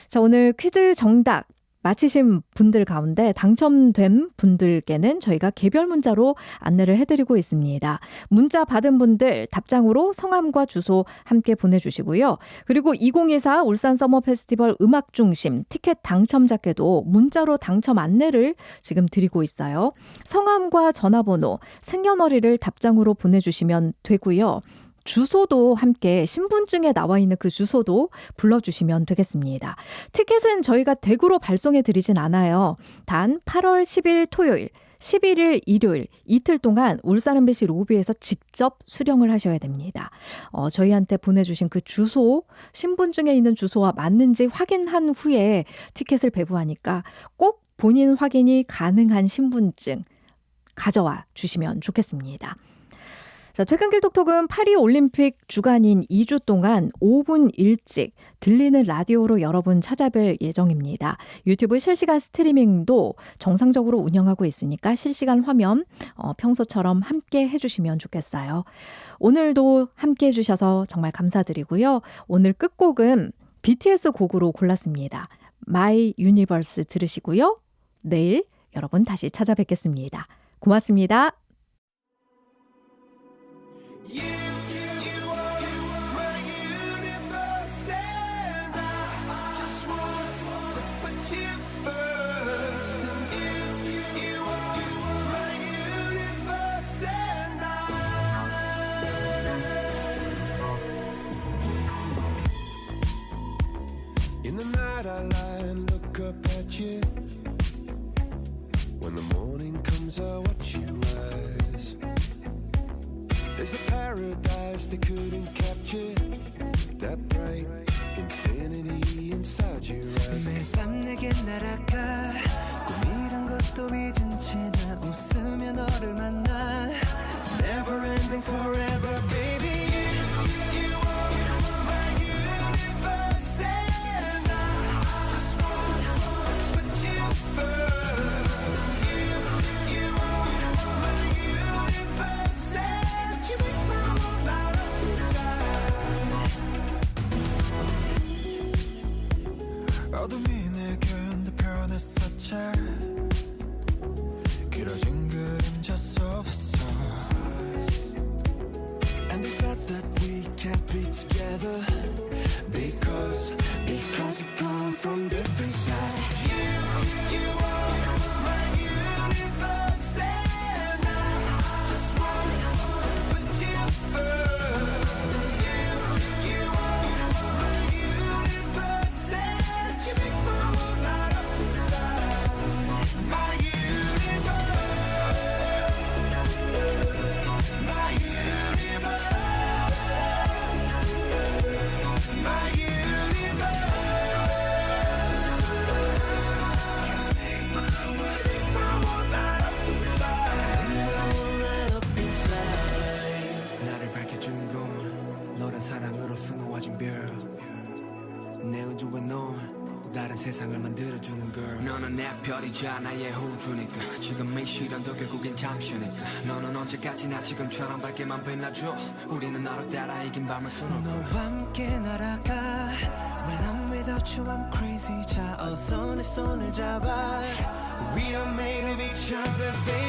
[SPEAKER 1] 자, 오늘 퀴즈 정답 맞히신 분들 가운데 당첨된 분들께는 저희가 개별 문자로 안내를 해드리고 있습니다. 문자 받은 분들 답장으로 성함과 주소 함께 보내주시고요. 그리고 2024 울산 서머 페스티벌 음악중심 티켓 당첨자께도 문자로 당첨 안내를 지금 드리고 있어요. 성함과 전화번호, 생년월일을 답장으로 보내주시면 되고요. 주소도 함께 신분증에 나와 있는 그 주소도 불러주시면 되겠습니다. 티켓은 저희가 댁으로 발송해 드리진 않아요. 단 8월 10일 토요일, 11일 일요일 이틀 동안 울산 MBC 로비에서 직접 수령을 하셔야 됩니다. 저희한테 보내주신 그 주소, 신분증에 있는 주소와 맞는지 확인한 후에 티켓을 배부하니까 꼭 본인 확인이 가능한 신분증 가져와 주시면 좋겠습니다. 자, 퇴근길 톡톡은 파리 올림픽 주간인 2주 동안 5분 일찍 들리는 라디오로 여러분 찾아뵐 예정입니다. 유튜브 실시간 스트리밍도 정상적으로 운영하고 있으니까 실시간 화면 평소처럼 함께 해주시면 좋겠어요. 오늘도 함께 해주셔서 정말 감사드리고요. 오늘 끝곡은 BTS 곡으로 골랐습니다. My Universe 들으시고요. 내일 여러분 다시 찾아뵙겠습니다. 고맙습니다.
[SPEAKER 15] In the night I lie and look up at you. When the morning comes I watch you rise. There's a paradise they couldn't capture. That bright infinity inside your eyes. 매일 밤 내게 날아가 꿈이란 것도 잊은 채 나 웃으며 너를 만나. Never ending forever baby. You are my universe. 어둠이 내게 편했었지. 길어진 그림자 속에서 And we thought that we can't be together Because we come from different sides. You are my universe and I just want to put you first. You are my universe and you make my world light up inside. My universe, my universe, my universe. 나를 밝혀주는 건 너란 사랑으로 수놓아진 별. 내 우주에 넌 또 다른 세상을 만들어주는 걸. 너는 내 별이자 나의 호주니까 지금의 시련도 결국엔 잠시니까. 너는 언제까지나 지금처럼 밝게만 빛나줘. 우리는 너를 따라 이긴 밤을 수놓고 너와 함께 날아가. When I'm without you I'm crazy. 자 어서 내 손을 잡아. We are made of each other baby.